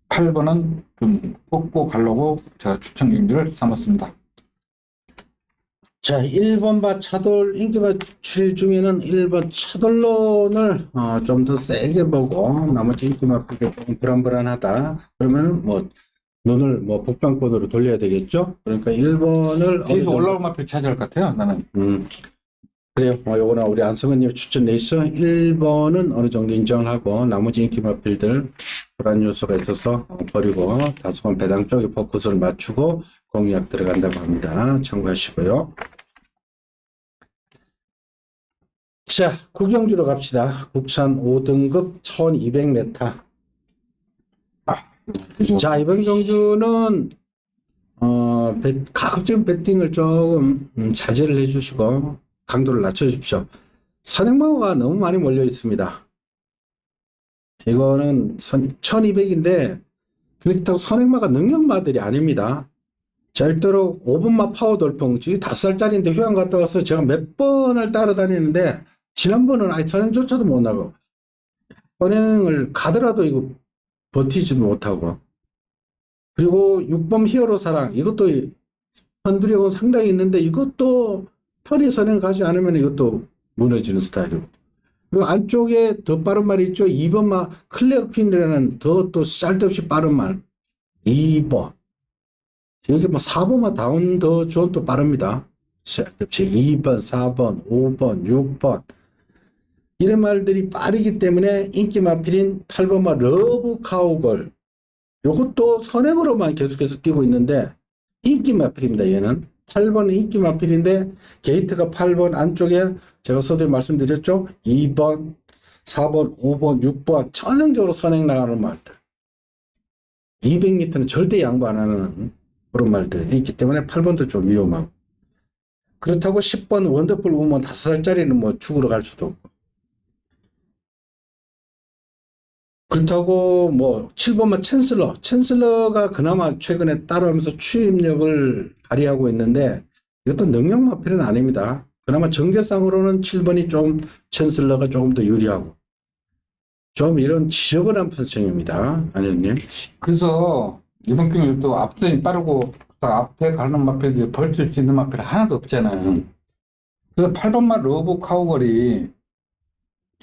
8번은 좀 꽂고 가려고 제가 추천 경기를 삼았습니다. 자, 1번 차돌 인기 마필 중에는 1번 차돌론을 좀 더 세게 보고 나머지 인기 마필이 조금 불안불안하다. 그러면은 뭐 눈을 뭐 북방권으로 돌려야 되겠죠. 그러니까 1번을 계속 올라올 마필 차지할 것 같아요. 나는. 그래요. 요거는 우리 안성은님 추천 레이스 1번은 어느 정도 인정을 하고 나머지 인기 마필들 불안 요소가 있어서 버리고 다소한 배당 쪽에 포커스를 맞추고 공략 들어간다고 합니다. 참고하시고요. 자, 국영주로 갑시다. 국산 5등급 1200m. 자, 이번 경주는 가급적 배팅을 조금 자제를 해주시고 강도를 낮춰주십시오. 선행마가 너무 많이 몰려 있습니다. 이거는 1200인데 그렇다고 선행마가 능력마들이 아닙니다. 절대로 5분마 파워 돌풍, 지금 5살짜리인데 휴양 갔다 와서 제가 몇 번을 따라다니는데 지난번은 아예 선행조차도 못 나가고 선행을 가더라도 이거 버티지도 못하고 그리고 6번 히어로 사랑 이것도 선두력은 상당히 있는데 이것도 편히 선행 가지 않으면 이것도 무너지는 스타일이고 그리고 안쪽에 더 빠른 말이 있죠. 2번마 클레어퀸이라는 더 또 쌀데없이 빠른 말 2번 여기 뭐 4번만 다운 더 존 또 빠릅니다. 쌀데없이 2번 4번 5번 6번 이런 말들이 빠르기 때문에 인기 마필인 8번마 러브 카우걸 이것도 선행으로만 계속해서 뛰고 있는데 인기 마필입니다. 얘는 8번은 인기 마필인데 게이트가 8번 안쪽에 제가 서두에 말씀드렸죠. 2번 4번 5번 6번 천성적으로 선행 나가는 말들 200m는 절대 양보 안 하는 그런 말들이 있기 때문에 8번도 좀 위험하고 그렇다고 10번 원더풀 우먼 5살짜리는 뭐 죽으러 갈 수도 없고 그렇다고 뭐 7번만 챈슬러가 그나마 최근에 따라오면서 추임력을 발휘하고 있는데 이것도 능력 마필은 아닙니다. 그나마 전개상으로는 7번이 좀 챈슬러가 조금 더 유리하고 좀 이런 지저분한 편성입니다. 안현님. 그래서 이번 경기 또 앞선이 빠르고 또 앞에 가는 마필들이 벌칠 수 있는 마필이 하나도 없잖아요. 그래서 8번마 러브 카우걸이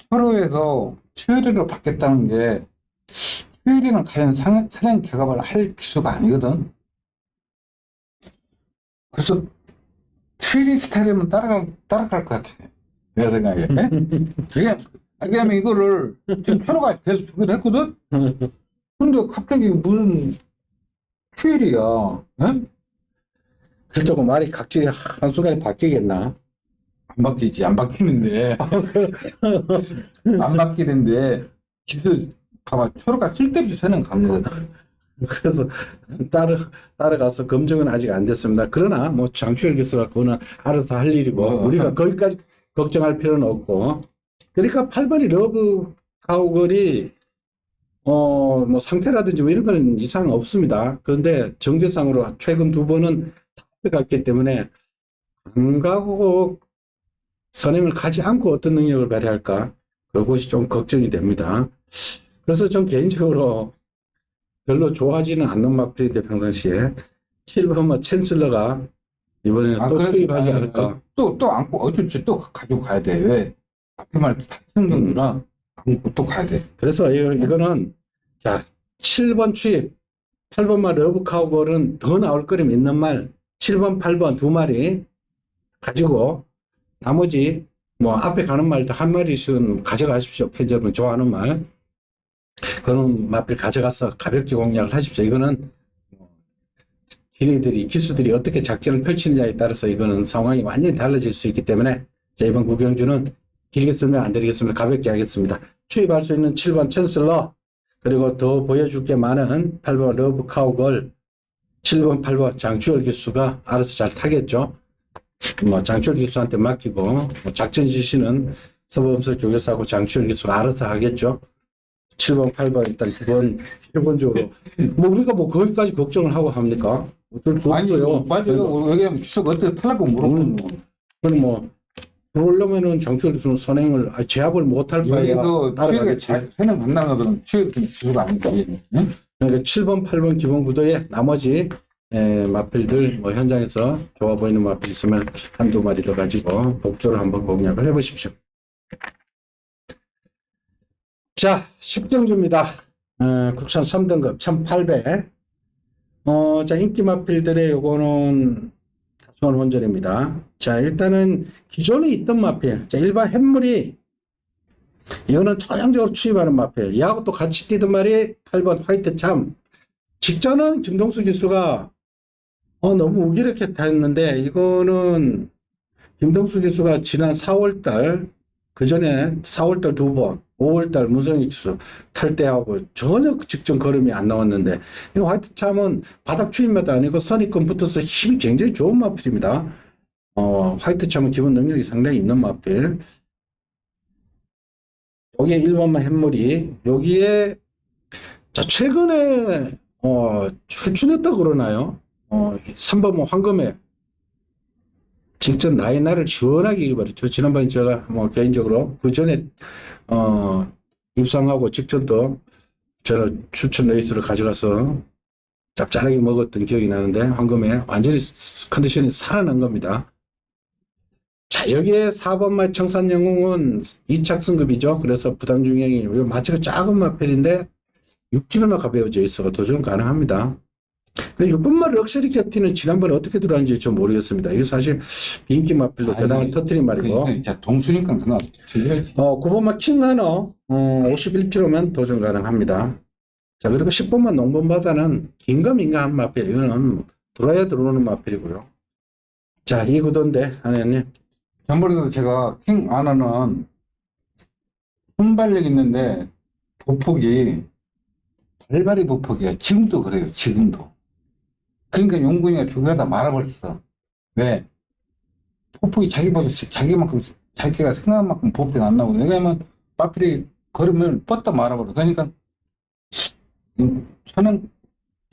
서로에서 추열이로 바뀌었다는 게 추열이는 과연 사냥 개갑을 할 기수가 아니거든. 그래서 추열이 스타일이면 따라갈 것 같아. 내가 생각에. 왜냐면 이거를 지금 표로가 계속 주긴 했거든. 근데 갑자기 무슨 추열이야. 응? 그렇다고 말이 각질이 한순간에 바뀌겠나? 안 바뀌지. 안 바뀌는데. 안 바뀌는데. 지금 봐봐. 표로가 쓸데없이 새는 감거든. 그래서 따라가서 검증은 아직 안 됐습니다. 그러나 뭐 장추열 기수가 그거는 알아서 할 일이고 우리가 거기까지 걱정할 필요는 없고. 그러니까 8번이 러브 카우걸이 뭐 상태라든지 뭐 이런 거는 이상 없습니다. 그런데 정규상으로 최근 두 번은 갔기 때문에 안 가고 선행을 가지 않고 어떤 능력을 발휘할까? 그것이 좀 걱정이 됩니다. 그래서 전 개인적으로 별로 좋아하지는 않는 마필인데 평상시에 7번 뭐 챈슬러가 이번에 또 투입하지 않을까? 또 안고 어쩔 또 가지고 가야 돼. 왜? 앞에 말 다치는 경우라 안고 또 가야 돼. 그래서 이거는 자 7번 투입 8번만 러브 카우걸은 더 나올 거림 있는 말 7번 8번 두 마리 가지고 나머지 뭐 앞에 가는 말도 한 마리씩은 가져가십시오. 팬 여러분 좋아하는 말 그런 마필 가져가서 가볍게 공략을 하십시오. 이거는 기리들이 기수들이 어떻게 작전을 펼치느냐에 따라서 이거는 상황이 완전히 달라질 수 있기 때문에 자, 이번 구경주는 길게 설명 안 드리겠습니다. 가볍게 하겠습니다. 추입할 수 있는 7번 챈슬러 그리고 더 보여줄 게 많은 8번 러브 카우걸 7번 8번 장추열 기수가 알아서 잘 타겠죠. 뭐 장추열 기수한테 맡기고 뭐 작전 지시는 서범석 조교사하고 장추열 기수가 알아서 하겠죠. 7번 8번 일단 기본적으로 뭐 우리가 뭐 거기까지 걱정을 하고 합니까? 어쩔 수 없어요. 맞아요. 왜냐면 기수가 어떻게 탈라고 물어보는 거. 그럼 뭐 그러려면은 장추열 기수는 선행을 제압을 못할 거야. 여기서 따라가겠지. 취업에 선행 간다는 것은 취업 기수가 아니지. 응? 그러니까 7번 8번 기본 구도에 나머지 마필들 뭐 현장에서 좋아 보이는 마필 있으면 한두 마리 더 가지고 복조를 한번 공략을 해보십시오. 자, 10경주입니다. 국산 3등급 1800. 자, 인기 마필들의 요거는 다수원 원전입니다. 자, 일단은 기존에 있던 마필. 자, 일반 햇물이 이거는 전형적으로 추입하는 마필. 이하고 또 같이 뛰던 말이 8번 화이트 참. 직전은 김동수 기수가 너무 무기력해 타였는데 이거는 김동수 기수가 지난 4월달 그 전에 4월달 두 번, 5월달 무성희 기수 탈 때하고 전혀 직전 걸음이 안 나왔는데 이 화이트 참은 바닥 추입마다 아니고 선입권 붙어서 힘이 굉장히 좋은 마필입니다. 화이트 참은 기본 능력이 상당히 있는 마필. 여기에 1번만 햇물이 여기에 자 최근에 회춘했다고 그러나요? 3번은 황금에 직접 나의 날을 시원하게 입어버렸죠. 지난번에 제가 뭐 개인적으로 그 전에 입상하고 직전도 저는 추천 레이스를 가져가서 짭짤하게 먹었던 기억이 나는데 황금에 완전히 컨디션이 살아난 겁니다. 자, 여기에 4번마 청산영웅은 2착 승급이죠. 그래서 부담 중량이 마치가 작은 마펠인데 6kg나 가벼워져 있어 도전 가능합니다. 6번마 럭셔리 캡틴은 지난번에 어떻게 들어왔는지 좀 모르겠습니다. 이게 사실 인기 마필로 배당을 터뜨린 말이고. 자, 동수니까 그나 9번마 킹하너 51kg면 도전 가능합니다. 자, 그리고 10번마 농번바다는 긴가 민가한 마필. 이거는 들어야 들어오는 마필이고요. 자, 이 구도인데 하나님. 전번에도 제가 킹 아너는 순발력 있는데 보폭이 발발이 보폭이야. 지금도 그래요. 지금도. 그러니까 용군이가 조교하다 말아버렸어. 왜? 보폭이 자기만큼 자기가 생각한 만큼 보폭이 안 나오거든. 왜냐면 마필이 걸으면 뻗다 말아버려. 그러니까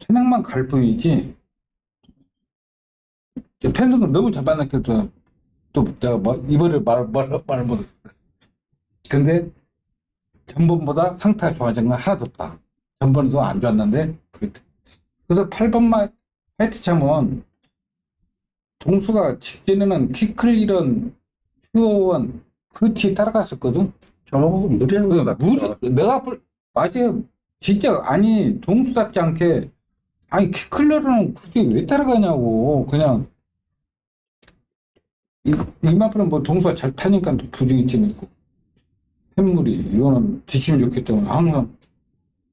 선행만 갈 뿐이지. 펜스는 너무 잡아놨겠죠. 또 내가 이번에 말 못. 근데 전번보다 상태가 좋아진 건 하나도 없다. 전번에도 안 좋았는데 그래서 8번만 화이트 참은 동수가 직전에는 키클 이런 슈어원 그 뒤에 따라갔었거든. 저보고 무리한 것 같아요. 내가 맞아요. 진짜 아니 동수답지 않게 아니 키클러는 굳이 왜 따라가냐고. 그냥 이만큼은 뭐 동수가 잘 타니까 또 부정이 좀 있고 햇물이 이거는 드시면 좋기 때문에 항상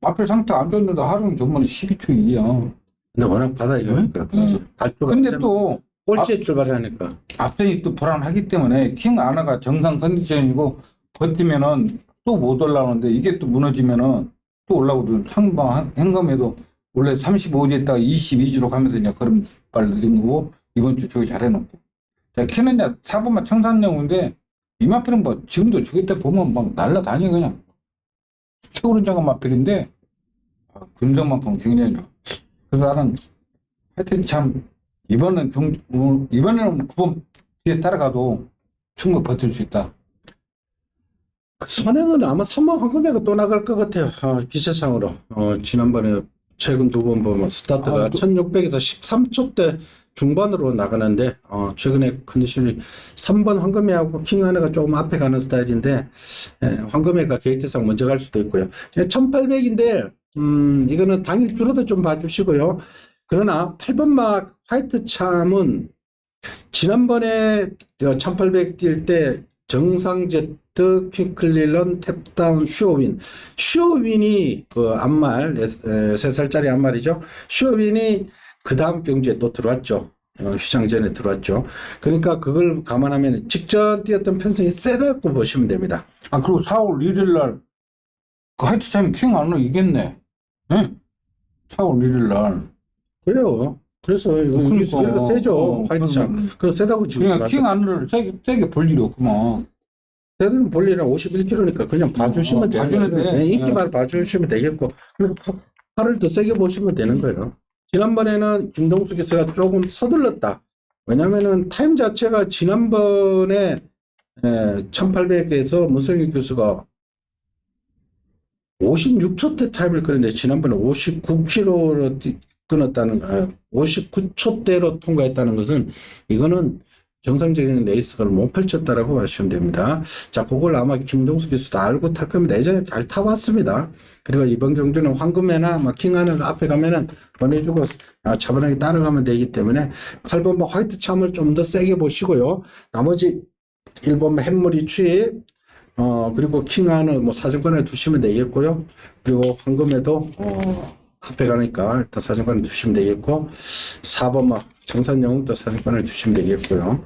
앞에 상태 안 좋았는데 하루는 전번에 12초 2야. 근데 워낙 바닥이 그러니까 근데 또 꼴찌에 출발하니까 앞선이 또 불안하기 때문에 킹 아나가 정상 컨디션이고 버티면은 또 못 올라오는데 이게 또 무너지면은 또 올라오거든. 상방 행감에도 원래 35주에다가 22주로 가면서 이제 걸음발 느린 거고, 이번 주 저기 잘해놓고. 자, 키는 이제 4번만 청산용인데, 이 마필은 뭐, 지금도 저기 때 보면 막 날라다녀, 그냥. 최고른 장갑 마필인데, 근성만큼 굉장히 좋아. 그래서 나는, 하여튼 참, 이번에는 9번 뒤에 따라가도 충분히 버틸 수 있다. 선행은 아마 3번 황금해가 또 나갈 것 같아요. 기세상으로. 지난번에 최근 두 번 보면 스타트가 1600에서 13초대 중반으로 나가는데, 최근에 컨디션이 3번 황금해하고 킹하네가 조금 앞에 가는 스타일인데, 황금해가 게이트상 먼저 갈 수도 있고요. 1800인데, 이거는 당일 줄어도 좀 봐주시고요. 그러나 8번 막 화이트 참은 지난번에 1800 뛸 때 정상 제트, 퀸클릴런, 탭다운, 슈어윈이 그 암말, 3살짜리 암말이죠. 슈어윈이 그 다음 경주에 또 들어왔죠. 휴장 전에 들어왔죠. 그러니까 그걸 감안하면 직전 뛰었던 편성이 세다고 보시면 됩니다. 그리고 4월 1일 날, 그 화이트 참이 킹 안 이겼네. 응? 4월 1일 날. 그래요. 그래서 이거 그러니까. 세죠. 화이트 참. 그래서 세다고 지금. 그러니까 킹 안을 세게 볼 일이 없구만. 세는 볼일은 51kg니까 그냥 봐주시면 돼요. 봐주는데. 인기만 봐주시면 되겠고. 그리고 팔을 더 세게 보시면 되는 거예요. 지난번에는 김동수 기수가 조금 서둘렀다. 왜냐면은 타임 자체가 지난번에 1800에서 문성일 교수가 56초 대 타임을 끊었는데 지난번에 59km로 끊었다는 59초대로 통과했다는 것은 이거는 정상적인 레이스를 못 펼쳤다라고 하시면 됩니다. 자, 그걸 아마 김동수 기수도 알고 탈 겁니다. 예전에 잘 타봤습니다. 그리고 이번 경주는 황금해나 막 킹하늘 앞에 가면은 보내주고 차분하게 따라가면 되기 때문에 8번 화이트 참을 좀 더 세게 보시고요. 나머지 1번 햄머리 취입, 그리고 킹하늘 사정권에 두시면 되겠고요. 그리고 황금해도 앞에 가니까 일단 사정권을 두시면 되겠고, 4번 정산영웅도 사정권을 두시면 되겠고요.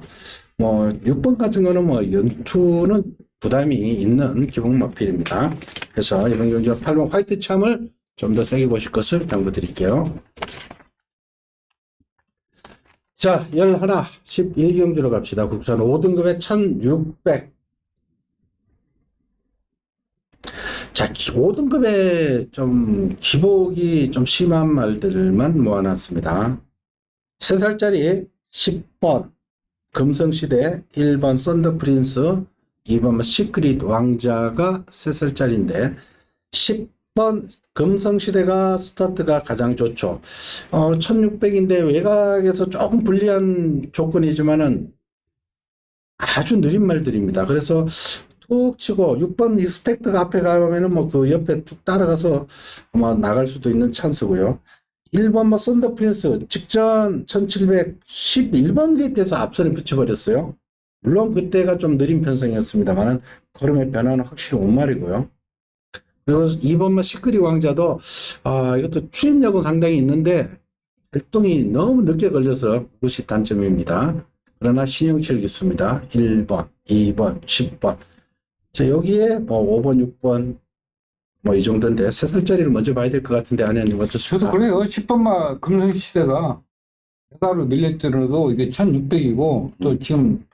6번 같은 거는 연투는 부담이 있는 기본 마필입니다. 그래서 이번 경주는 8번 화이트 참을 좀 더 세게 보실 것을 당부드릴게요. 자, 11, 11경주로 갑시다. 국산 5등급에 1600. 자, 5등급에 좀 기복이 좀 심한 말들만 모아놨습니다. 3살짜리 10번 금성시대, 1번 썬더프린스, 2번 시크릿 왕자가 3살짜리인데 10번 금성시대가 스타트가 가장 좋죠. 1600인데 외곽에서 조금 불리한 조건이지만은 아주 느린 말들입니다. 그래서 툭 치고 6번 익스펙트가 앞에 가면은 그 옆에 툭 따라가서 아마 나갈 수도 있는 찬스고요. 1번 썬더프린스 직전 1711번 게이트에서 앞선에 붙여버렸어요. 물론 그때가 좀 느린 편성이었습니다만 걸음의 변화는 확실히 온 말이고요. 그리고 2번 시크릿 왕자도 이것도 추임력은 상당히 있는데 활동이 너무 늦게 걸려서 그것이 단점입니다. 그러나 신영철 기수입니다. 1번, 2번, 10번. 자, 여기에 5번, 6번 이 정도인데 3살짜리를 먼저 봐야 될 것 같은데 아니면 어떻습니까? 저도 그래요. 10번마 금성시대가 외곽으로 밀렸더라도 이게 1600이고 또 지금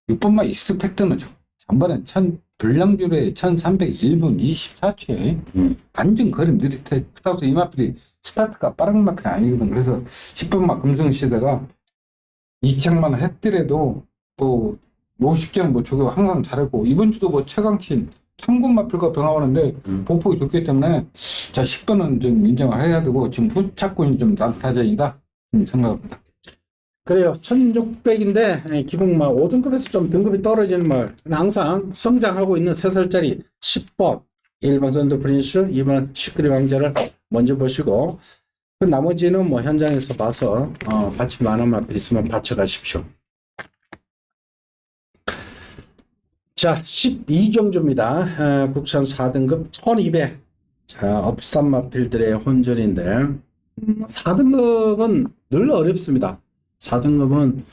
6번마 익스펙트는 전번에 불량률에 1301분 24초에 완전 걸음 느릿해. 그렇다고 이 마필이 스타트가 빠른 마필이 아니거든. 그래서 10번마 금성시대가 2창만 했더라도 50점 저거 항상 잘했고 이번 주도 최강킨 삼군 마필과 병합하는데 보폭이 좋기 때문에 자 10번은 좀 인정을 해야 되고 지금 후차권이 좀 난타전이다 생각합니다. 그래요. 1600인데 기본 5등급에서 좀 등급이 떨어지는 항상 성장하고 있는 3살짜리 10번 1번 썬더프린스 2번 시크릿 왕자를 먼저 보시고 그 나머지는 현장에서 봐서 받칠 만한 마필 있으면 받쳐가십시오. 자, 12경주입니다. 국산 4등급 1200. 자, 업산 마필들의 혼전인데 4등급은 늘 어렵습니다. 4등급은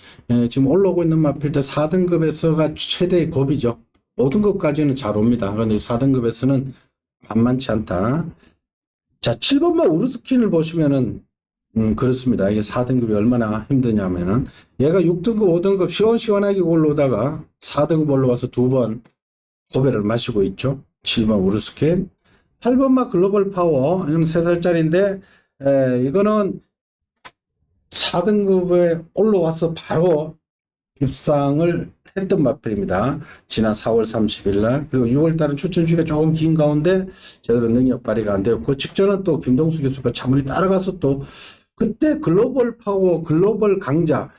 지금 올라오고 있는 마필들 4등급에서가 최대의 겁이죠. 5등급까지는 잘 옵니다. 그런데 4등급에서는 만만치 않다. 자, 7번마 우르스킨을 보시면은, 그렇습니다. 이게 4등급이 얼마나 힘드냐면은, 얘가 6등급, 5등급 시원시원하게 올라오다가 4등급 올라와서 2번 고배를 마시고 있죠. 7번 우르스킨. 8번마 글로벌 파워, 이건 3살짜리인데, 이거는 4등급에 올라와서 바로 입상을 했던 마필입니다. 지난 4월 30일 날. 그리고 6월 달은 추천 주기가 조금 긴 가운데 제대로 능력 발휘가 안 되었고, 직전은 또 김동수 교수가 차분히 따라가서 또 그때 글로벌 파워, 글로벌 강자,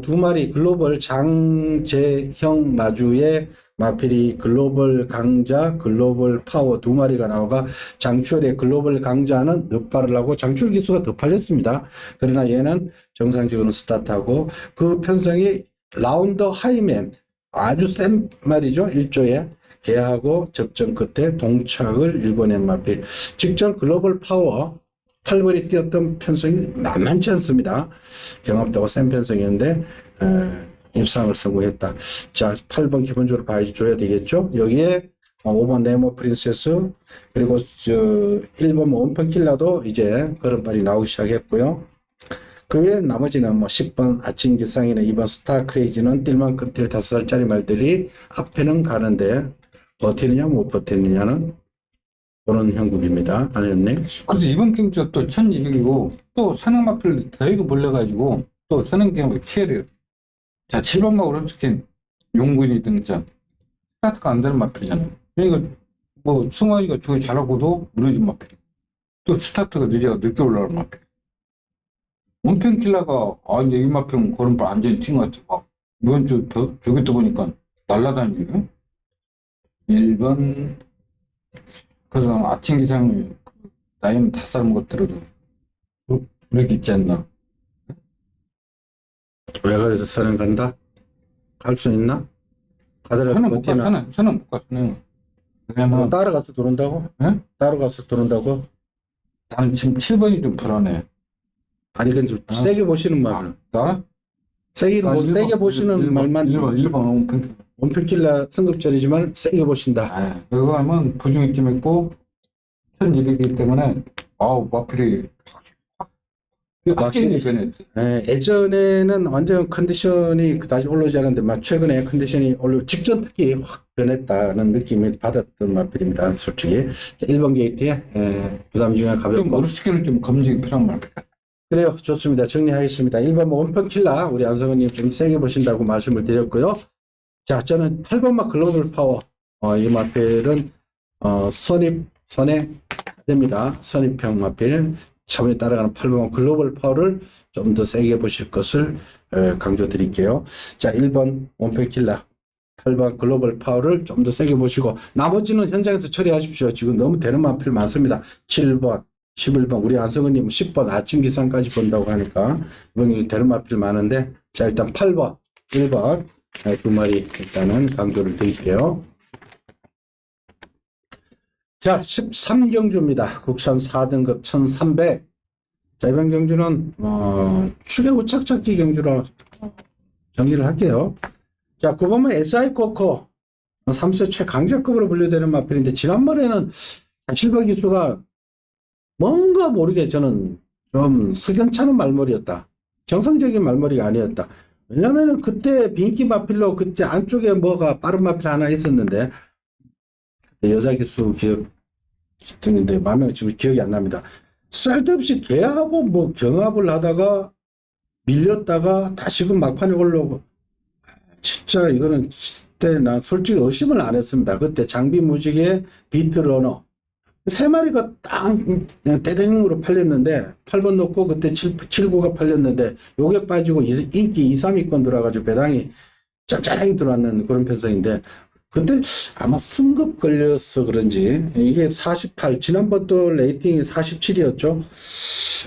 두 마리 글로벌 장재형 마주의 마필이 글로벌 강자, 글로벌 파워 두 마리가 나오가 장출의 글로벌 강자는 늑발을 하고 장출 기수가 더 팔렸습니다. 그러나 얘는 정상적으로 스타트하고 그 편성이 라운더 하이맨 아주 센 말이죠. 1조에 걔하고 접전 끝에 동착을 일궈낸 마필. 직전 글로벌 파워 8번이 뛰었던 편성이 만만치 않습니다. 경합도가 센 편성이었는데 입상을 성공했다. 자, 8번 기본적으로 봐줘야 되겠죠. 여기에 5번 네모 프린세스, 그리고 1번 원펀킬러도 이제 걸음발이 나오기 시작했고요. 그 외에 나머지는 10번 아침 기상이나 2번 스타 크레이지는 뛸만큼 뛸 5살짜리 말들이 앞에는 가는데 버티느냐 못 버티느냐는 그런 형국입니다. 아니었네. 그래서 이번 경기가 또 1200이고 또 선행마필 더이고 몰려가지고 또 선행경기 치열해요. 자, 7번마 오른스킨 용군이 등장. 스타트가 안 되는 마필이잖아요. 그러니까 뭐 승환이가 저기 잘하고도 무너진 마필. 또 스타트가 늦게 올라오는 마필. 원펜킬러가 이제 이 마필은 걸음발 완전히 튄 것 같아. 막 이번 주 저기 또 보니까 날라다니네요. 1번 그래서 아침 기상 나이는 5살 먹었더라도 그렇게 있지 않나. 외곽에서 선행 간다? 갈 수 있나? 가더라도 저는 못 가, 버티나? 저는 못 가, 저는. 왜냐면 따라가서 들어온다고? 예? 따라가서 들어온다고? 나는 지금 7번이 좀 불안해. 아니, 근데 세게 보시는 말은. 나? 세게 보시는 말만 1번 원펜킬러. 원펜킬러 승급절이지만 세게 보신다. 그거 하면 부중이 좀 있고 1200이기 때문에 마필이 확실히 변했지. 예전에는 완전 컨디션이 다시 올라오지 않았는데 최근에 컨디션이 직전 특히 확 변했다는 느낌을 받았던 마필입니다. 솔직히 1번 게이트에 부담 중에 좀 가볍고 어르시키는 좀 검증이 필요한 마필. 그래요. 좋습니다. 정리하겠습니다. 1번 원펀킬러 우리 안성은님 좀 세게 보신다고 말씀을 드렸고요. 자, 저는 8번마 글로벌 파워 이 마필은 선입됩니다. 선입형 마필 차분히 따라가는 8번 글로벌 파워를 좀 더 세게 보실 것을 강조드릴게요. 자, 1번 원펜킬러 8번 글로벌 파워를 좀 더 세게 보시고 나머지는 현장에서 처리하십시오. 지금 너무 되는 마필 많습니다. 7번 11번 우리 안성은님 10번 아침 기상까지 본다고 하니까 이번 되는 마필 많은데 자, 일단 8번 1번 두 마리 일단은 강조를 드릴게요. 자, 13경주입니다. 국산 4등급 1300. 자, 이번 경주는, 축의 우착 찾기 경주로 정리를 할게요. 자, 9번은 SI 코코. 3세 최강자급으로 분류되는 마필인데, 지난번에는 실버 기수가 뭔가 모르게 저는 좀 석연찮은 말머리였다. 정상적인 말머리가 아니었다. 왜냐면은 그때 빈기 마필로 그때 안쪽에 뭐가 빠른 마필 하나 있었는데, 여자 기수 기억인데 마음에 지금 기억이 안 납니다. 쓸데없이 걔하고 뭐 경합을 하다가 밀렸다가 다시금 막판에 올라오고 진짜 이거는 그때 나 솔직히 의심을 안 했습니다. 그때 장비 무지개 비트러너 3마리가 딱 떼댕으로 팔렸는데 8번 놓고 그때 7구가 팔렸는데 요게 빠지고 인기 2, 3위권 들어가지고 배당이 짭짤하게 들어왔는 그런 편성인데 그때 아마 승급 걸려서 그런지 이게 48 지난번 또 레이팅이 47이었죠.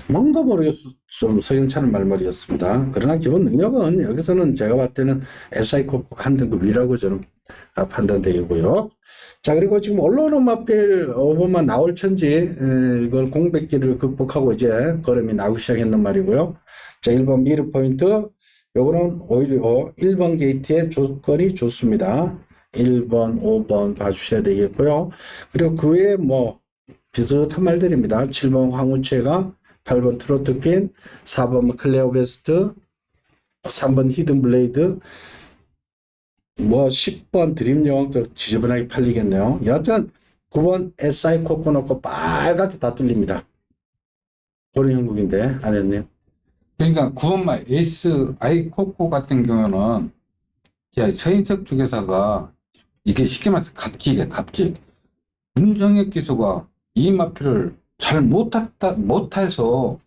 뭔가 모르게 좀 석연찮은 말머리였습니다. 그러나 기본 능력은 여기서는 제가 봤을 때는 SI 코코가 한 등급 위라고 저는 판단되고요. 자, 그리고 지금 올라오는 마필 5번만 나올 천지 이걸 공백기를 극복하고 이제 걸음이 나오기 시작했는 말이고요. 자, 1번 미르 포인트 요거는 오히려 1번 게이트의 조건이 좋습니다. 1번, 5번 봐주셔야 되겠고요. 그리고 그 외에 뭐 비슷한 말들입니다. 7번 황우채가, 8번 트로트퀸, 4번 클레어 베스트, 3번 히든 블레이드, 뭐 10번 드림 여왕도 지저분하게 팔리겠네요. 여하튼 9번 SI 코코 넣고 빨갛게 다 뚫립니다. 그런 형국인데 아니었네요. 그러니까 9번마 에이스 아이 코코 같은 경우는 서인석 주계사가 이게 쉽게 말해서 갑질이에요. 갑질. 문성혁 기수가 이 마필을 잘 못해서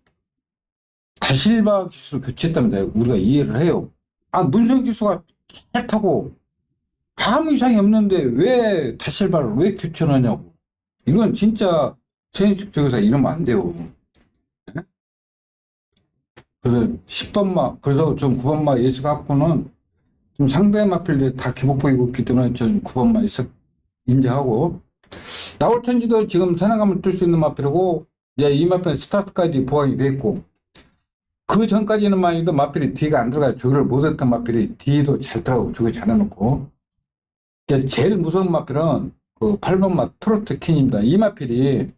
다실바 기수를 교체했답니다. 우리가 이해를 해요. 문성혁 기수가 잘 타고 아무 이상이 없는데 왜 다실바를 왜 교체하냐고. 이건 진짜 서인석 주계사 이러면 안 돼요. 그래서 10번마, 그래서 좀 9번마 예스 갖고는 좀 상대 마필들이 다 기복 보이고 있기 때문에 전 9번마 예스 인정하고, 나홀천지도 지금 선행감을 뜰 수 있는 마필이고, 이제 이 마필은 스타트까지 보강이 돼 있고, 그 전까지는만 해도 마필이 D가 안 들어가요. 조기를 못했던 마필이 D도 잘 들어가고, 조기 잘 해놓고. 이제 제일 무서운 마필은 그 8번마 트로트 퀸입니다. 이 마필이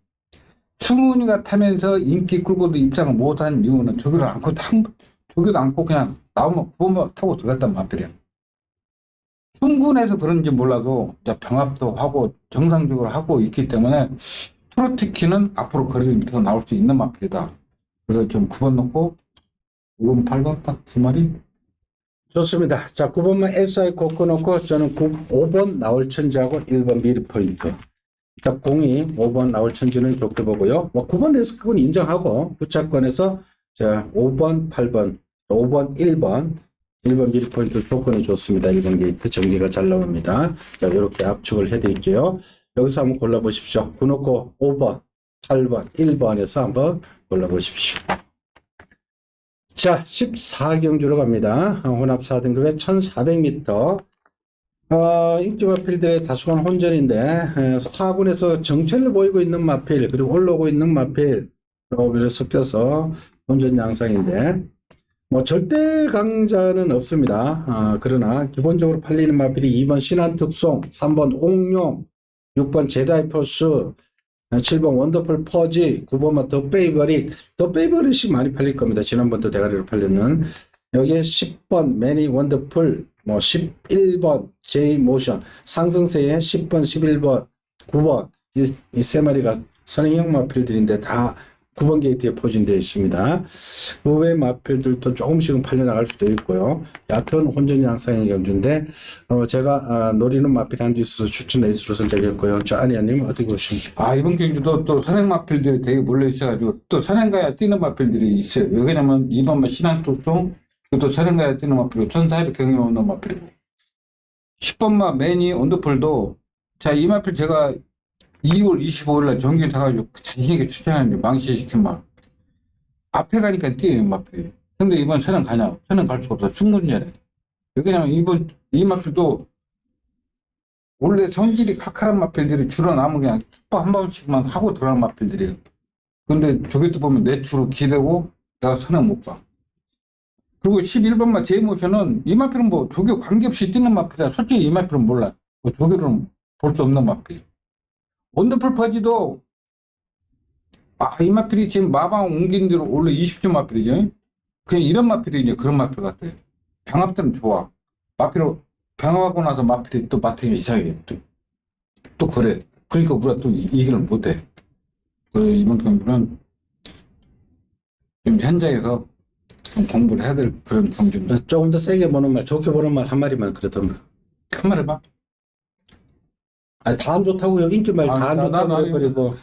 승훈이가 타면서 인기 끌고도 입장을 못한 이유는 조기도 않고 그냥 나오면 9번만 타고 들어갔단 마필이야. 충분해서 그런지 몰라도 병합도 하고 정상적으로 하고 있기 때문에 트로트키는 앞으로 거리를 밑에서 나올 수 있는 마필이다. 그래서 좀 9번 넣고 5번, 8번 딱 두 마리. 좋습니다. 자, 9번만 XI 코코 넣고 저는 5번 나올천지하고 1번 미리 포인트. 일단 공이 5번 나올천지는 좋게 보고요. 뭐 9번 레스크는 인정하고 부착권에서 자 5번, 8번, 5번, 1번 미리 포인트 조건이 좋습니다. 1번 게이트 전개가 잘 나옵니다. 자, 이렇게 압축을 해드릴게요. 여기서 한번 골라보십시오. 9 넣고 5번, 8번, 1번에서 한번 골라보십시오. 자, 14경주로 갑니다. 혼합 4등급에 1400m. 인기 마필들의 다수간 혼전인데 4군에서 정체를 보이고 있는 마필 그리고 올라오고 있는 마필 이렇게 섞여서 혼전 양상인데 뭐 절대 강자는 없습니다. 그러나 기본적으로 팔리는 마필이 2번 신한특송, 3번 옥룡, 6번 제다이포스, 7번 원더풀 퍼지, 9번만 더 페이버릿이 많이 팔릴 겁니다. 지난번도 대가리로 팔렸는. 여기에 10번 매니 원더풀, 뭐 11번 제이 모션, 상승세에 10번, 11번, 9번 이 세 마리가 선행형 마필들인데 다 9번 게이트에 포진되어 있습니다. 그 외 마필들도 조금씩은 팔려나갈 수도 있고요. 얕은 혼전 양상의 경주인데 제가 노리는 마필 한두 있어서 추천해 주셔서 선택했고요. 저 아니아님 어떻게 보십니까? 이번 경주도 또 선행 마필들이 되게 몰려 있어가지고 또 선행가야 뛰는 마필들이 있어요. 왜냐면 2번만 신한특송, 또 선행가야 뛰는 마필이고 1400 경영 없는 마필이고 10번마 매니 언더풀도 이 마필 제가 2월 25일날 정규 타가지고 자신있게 추천하는데 망치시킨 말 앞에 가니까 뛰어요 마필이. 근데 이번 선행 가냐? 선행 갈 수가 없어. 충분히 잘해. 왜냐면 이 마필도 원래 성질이 칼칼한 마필들이 줄어나면 그냥 슈퍼 한 번씩만 하고 들어가는 마필들이에요. 근데 저기도 보면 내추로 기대고 내가 선행 못 가. 그리고 11번마 제이모션은 이 마필은 뭐 조교 관계없이 뛰는 마필이야. 솔직히 이 마필은 몰라. 조교는 볼 수 없는 마필. 원더풀 퍼지도 이 마필이 지금 마방 옮긴 뒤로 원래 20점 마필이죠. 그냥 이런 마필이 이제 그런 마필 같아요. 병합들은 좋아. 마필로 병합하고 나서 마필이 또 마탱이 이상해. 또 그래. 그러니까 우리가 또 이기를 못해. 그래서 이번 경기는 좀 현장에서 좀 공부를 해야 될 그런 경기입니다. 조금 더 세게 보는 말, 좋게 보는 말 한 마리만 그래도. 한 말 해봐. 다 안 좋다고요. 인기 말 다 안 좋다고 해버리고.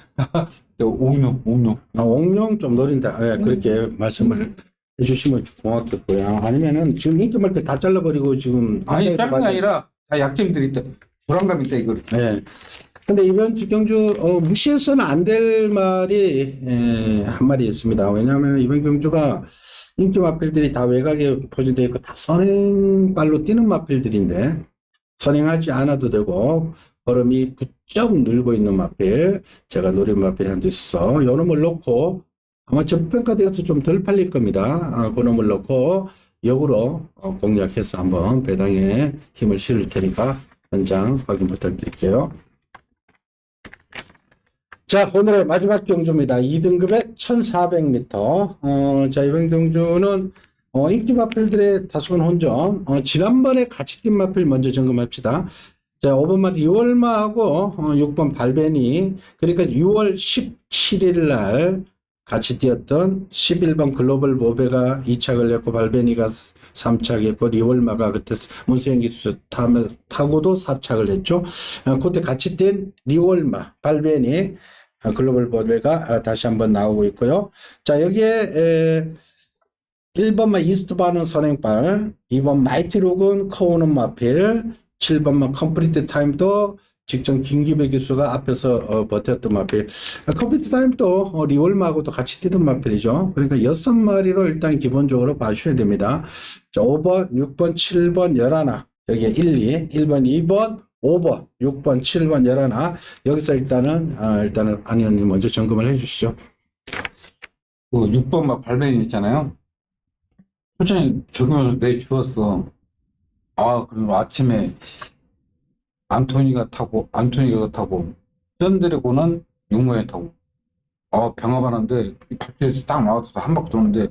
옥룡 좀 노린다. 그렇게 말씀을 해주시면 고맙겠고요. 아니면은 지금 인기 말들 다 잘라버리고 지금. 짧은 게 아니라 다 약점들이 있다. 불안감이 있다 이걸. 근데 이번 경주 무시해서는 안 될 말이 한 마리 있습니다. 왜냐하면 이번 경주가 인기 마필들이 다 외곽에 포진되어 있고 다 선행발로 뛰는 마필들인데 선행하지 않아도 되고 걸음이 부쩍 늘고 있는 마필, 제가 노린 마필이 한두 있어. 요 놈을 넣고 아마 저평가되어서 좀 덜 팔릴 겁니다. 그 놈을 넣고 역으로 공략해서 한번 배당에 힘을 실을 테니까 현장 확인 부탁드릴게요. 자, 오늘의 마지막 경주입니다. 2등급의 1400m. 자, 이번 경주는 인기 마필들의 다소한 혼전. 지난번에 같이 뛴 마필 먼저 점검합시다. 자, 5번마 리월마하고 6번 발베니, 그러니까 6월 17일 날 같이 뛰었던 11번 글로벌 모베가 2차 걸렸고 발베니가 3착했고 리월마가 그때 문세영기수 타고도 4착을 했죠. 그때 같이 뛴 리월마, 발베니, 글로벌 모베가 다시 한번 나오고 있고요. 자, 여기에 1번만 이스트바는 선행발, 2번 마이티룩은 커오는 마필, 7번만 컴플리트 타임도 직전 김기배 기수가 앞에서 버텼던 마필. 컴플리트 타임도 리월마하고도 같이 뛰던 마필이죠. 그러니까 6마리로 일단 기본적으로 봐주셔야 됩니다. 자, 5번, 6번, 7번, 11. 여기에 1, 2, 1번, 2번, 5번, 6번, 7번, 11. 여기서 일단은 안의원님 먼저 점검을 해주시죠. 그 6번 막 발베니 있잖아요. 솔직히 적으면서 내주웠어. 그럼 아침에 안토니가 타고, 썬드래곤은 용모에 타고. 병합하는데, 발주에서 딱 나와서 한 바퀴 도는데,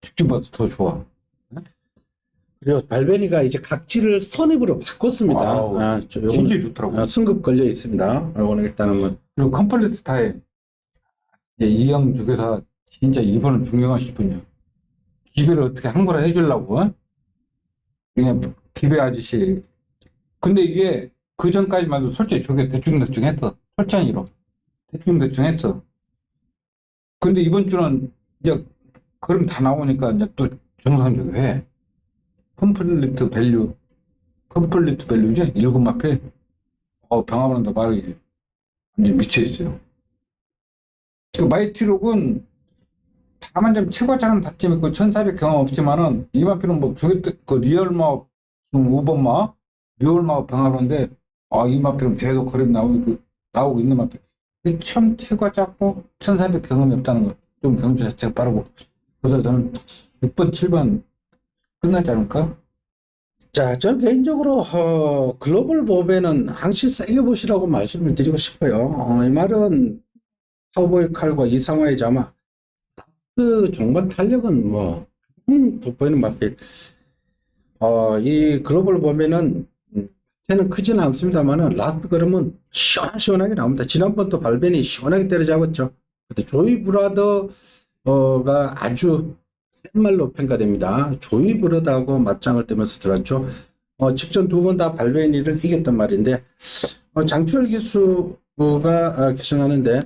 직진 봐도 더 좋아. 그리고 발베니가 이제 각지를 선입으로 바꿨습니다. 굉장히 좋더라고. 승급 걸려 있습니다. 이거는 일단은 그리고 컴플리트 타임. 이형 주교사 진짜 이번은 존경하실 분이요. 기배를 어떻게 한 거라 해주려고, 그냥 기배 아저씨. 근데 이게 그 전까지만 해도 솔직히 저게 대충 했어. 솔찬이로. 대충 했어. 근데 이번 주는 이제 그럼 다 나오니까 이제 또 정상적으로 해. 컴플리트 밸류지? 7마필. 병합하는데 말이 완전 미쳐있어요. 그 마이티록은 다만 좀 최고작은 다짐 있고 1400 경험 없지만은 이마필은 뭐 저게 그 리얼마 5번마 리얼마 병합하는데 이마필은 계속 거리 나오고 있는 마필. 참 최고 작고 1400 경험이 없다는 거. 좀 경주 자체가 빠르고. 그래서 저는 6번, 7번 끝나지 않을까? 자, 저는 개인적으로 글로벌 모베는 항시 세게 보시라고 말씀을 드리고 싶어요. 이 말은 카우보이 칼과 이상화의 자마 그 종반 탄력은 돋보이는 마필. 이 글로벌 보면은 새는 크지는 않습니다만은 라스트 걸음은 시원하게 나옵니다. 지난번 또 발벤이 시원하게 때려잡았죠. 근데 조이 브라더가 아주 센 말로 평가됩니다. 조이 브라더하고 맞짱을 뜨면서 들었죠. 직전 2번 다 발벤이를 이겼단 말인데 장추열 기수가 결정하는데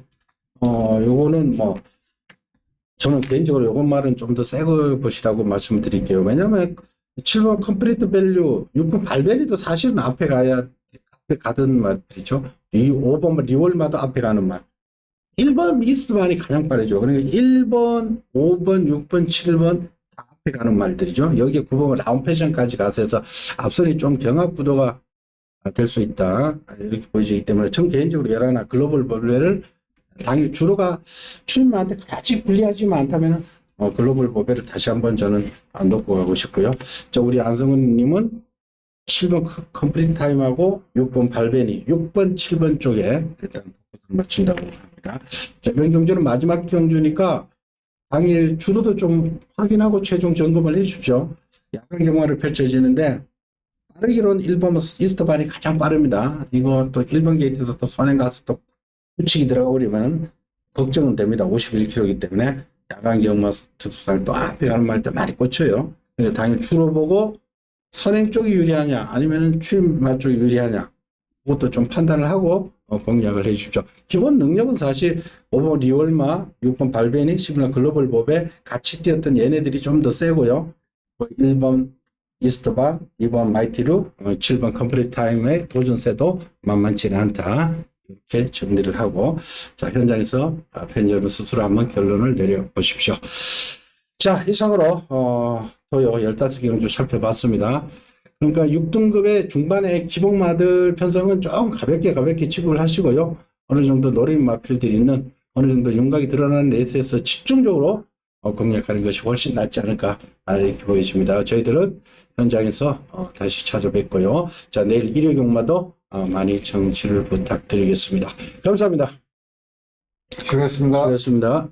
요거는 저는 개인적으로 요건 말은 좀 더 세고 보시라고 말씀드릴게요. 왜냐면 7번 컴플리트 밸류, 6번 발베리도 사실은 앞에 가던 말이죠. 5번 리월마도 앞에 가는 말. 1번 이스트반이 가장 빠르죠. 그러니까 1번, 5번, 6번, 7번 다 앞에 가는 말들이죠. 여기에 9번 라운 패션까지 가서 해서 앞선이 좀 경합 구도가 될 수 있다. 이렇게 보여지기 때문에 전 개인적으로 여러나 글로벌 법례를 당연히 주로가 출마한테 같이 불리하지만 않다면 글로벌 모베를 다시 한번 저는 안 놓고 가고 싶고요. 자, 우리 안성훈님은 7번 컴플리트 타임하고 6번 발베니, 6번, 7번 쪽에 일단 맞춘다고 합니다. 자, 이번 경주는 마지막 경주니까 당일 주로도 좀 확인하고 최종 점검을 해주십시오. 야간 경마를 펼쳐지는데 빠르기로는 1번 이스트반이 가장 빠릅니다. 이거 또 1번 게이트에서 또 선행 가서 또 붙이기 들어가 버리면 걱정은 됩니다. 51km이기 때문에 야간 경마 특수상 또 앞에 가는 말 때 많이 꽂혀요. 당연히 주로 보고 선행 쪽이 유리하냐 아니면은 추임마 쪽이 유리하냐 그것도 좀 판단을 하고 공략을 해 주십시오. 기본 능력은 사실 5번 리월마, 6번 발베니, 10번 글로벌 몹에 같이 뛰었던 얘네들이 좀 더 세고요. 1번 이스트반, 2번 마이티루, 7번 컴플리트 타임의 도전세도 만만치는 않다. 이렇게 정리를 하고, 자, 현장에서 팬 여러분 스스로 한번 결론을 내려보십시오. 자, 이상으로 토요 15경주 살펴봤습니다. 그러니까 6등급의 중반의 기복마들 편성은 좀 가볍게 취급을 하시고요. 어느 정도 노린 마필들이 있는 어느 정도 윤곽이 드러나는 레이스에서 집중적으로 공략하는 것이 훨씬 낫지 않을까 이렇게 보여집니다. 저희들은 현장에서 다시 찾아뵙고요. 자, 내일 일요 경마도 많이 청취를 부탁드리겠습니다. 감사합니다. 수고하셨습니다. 수고하셨습니다.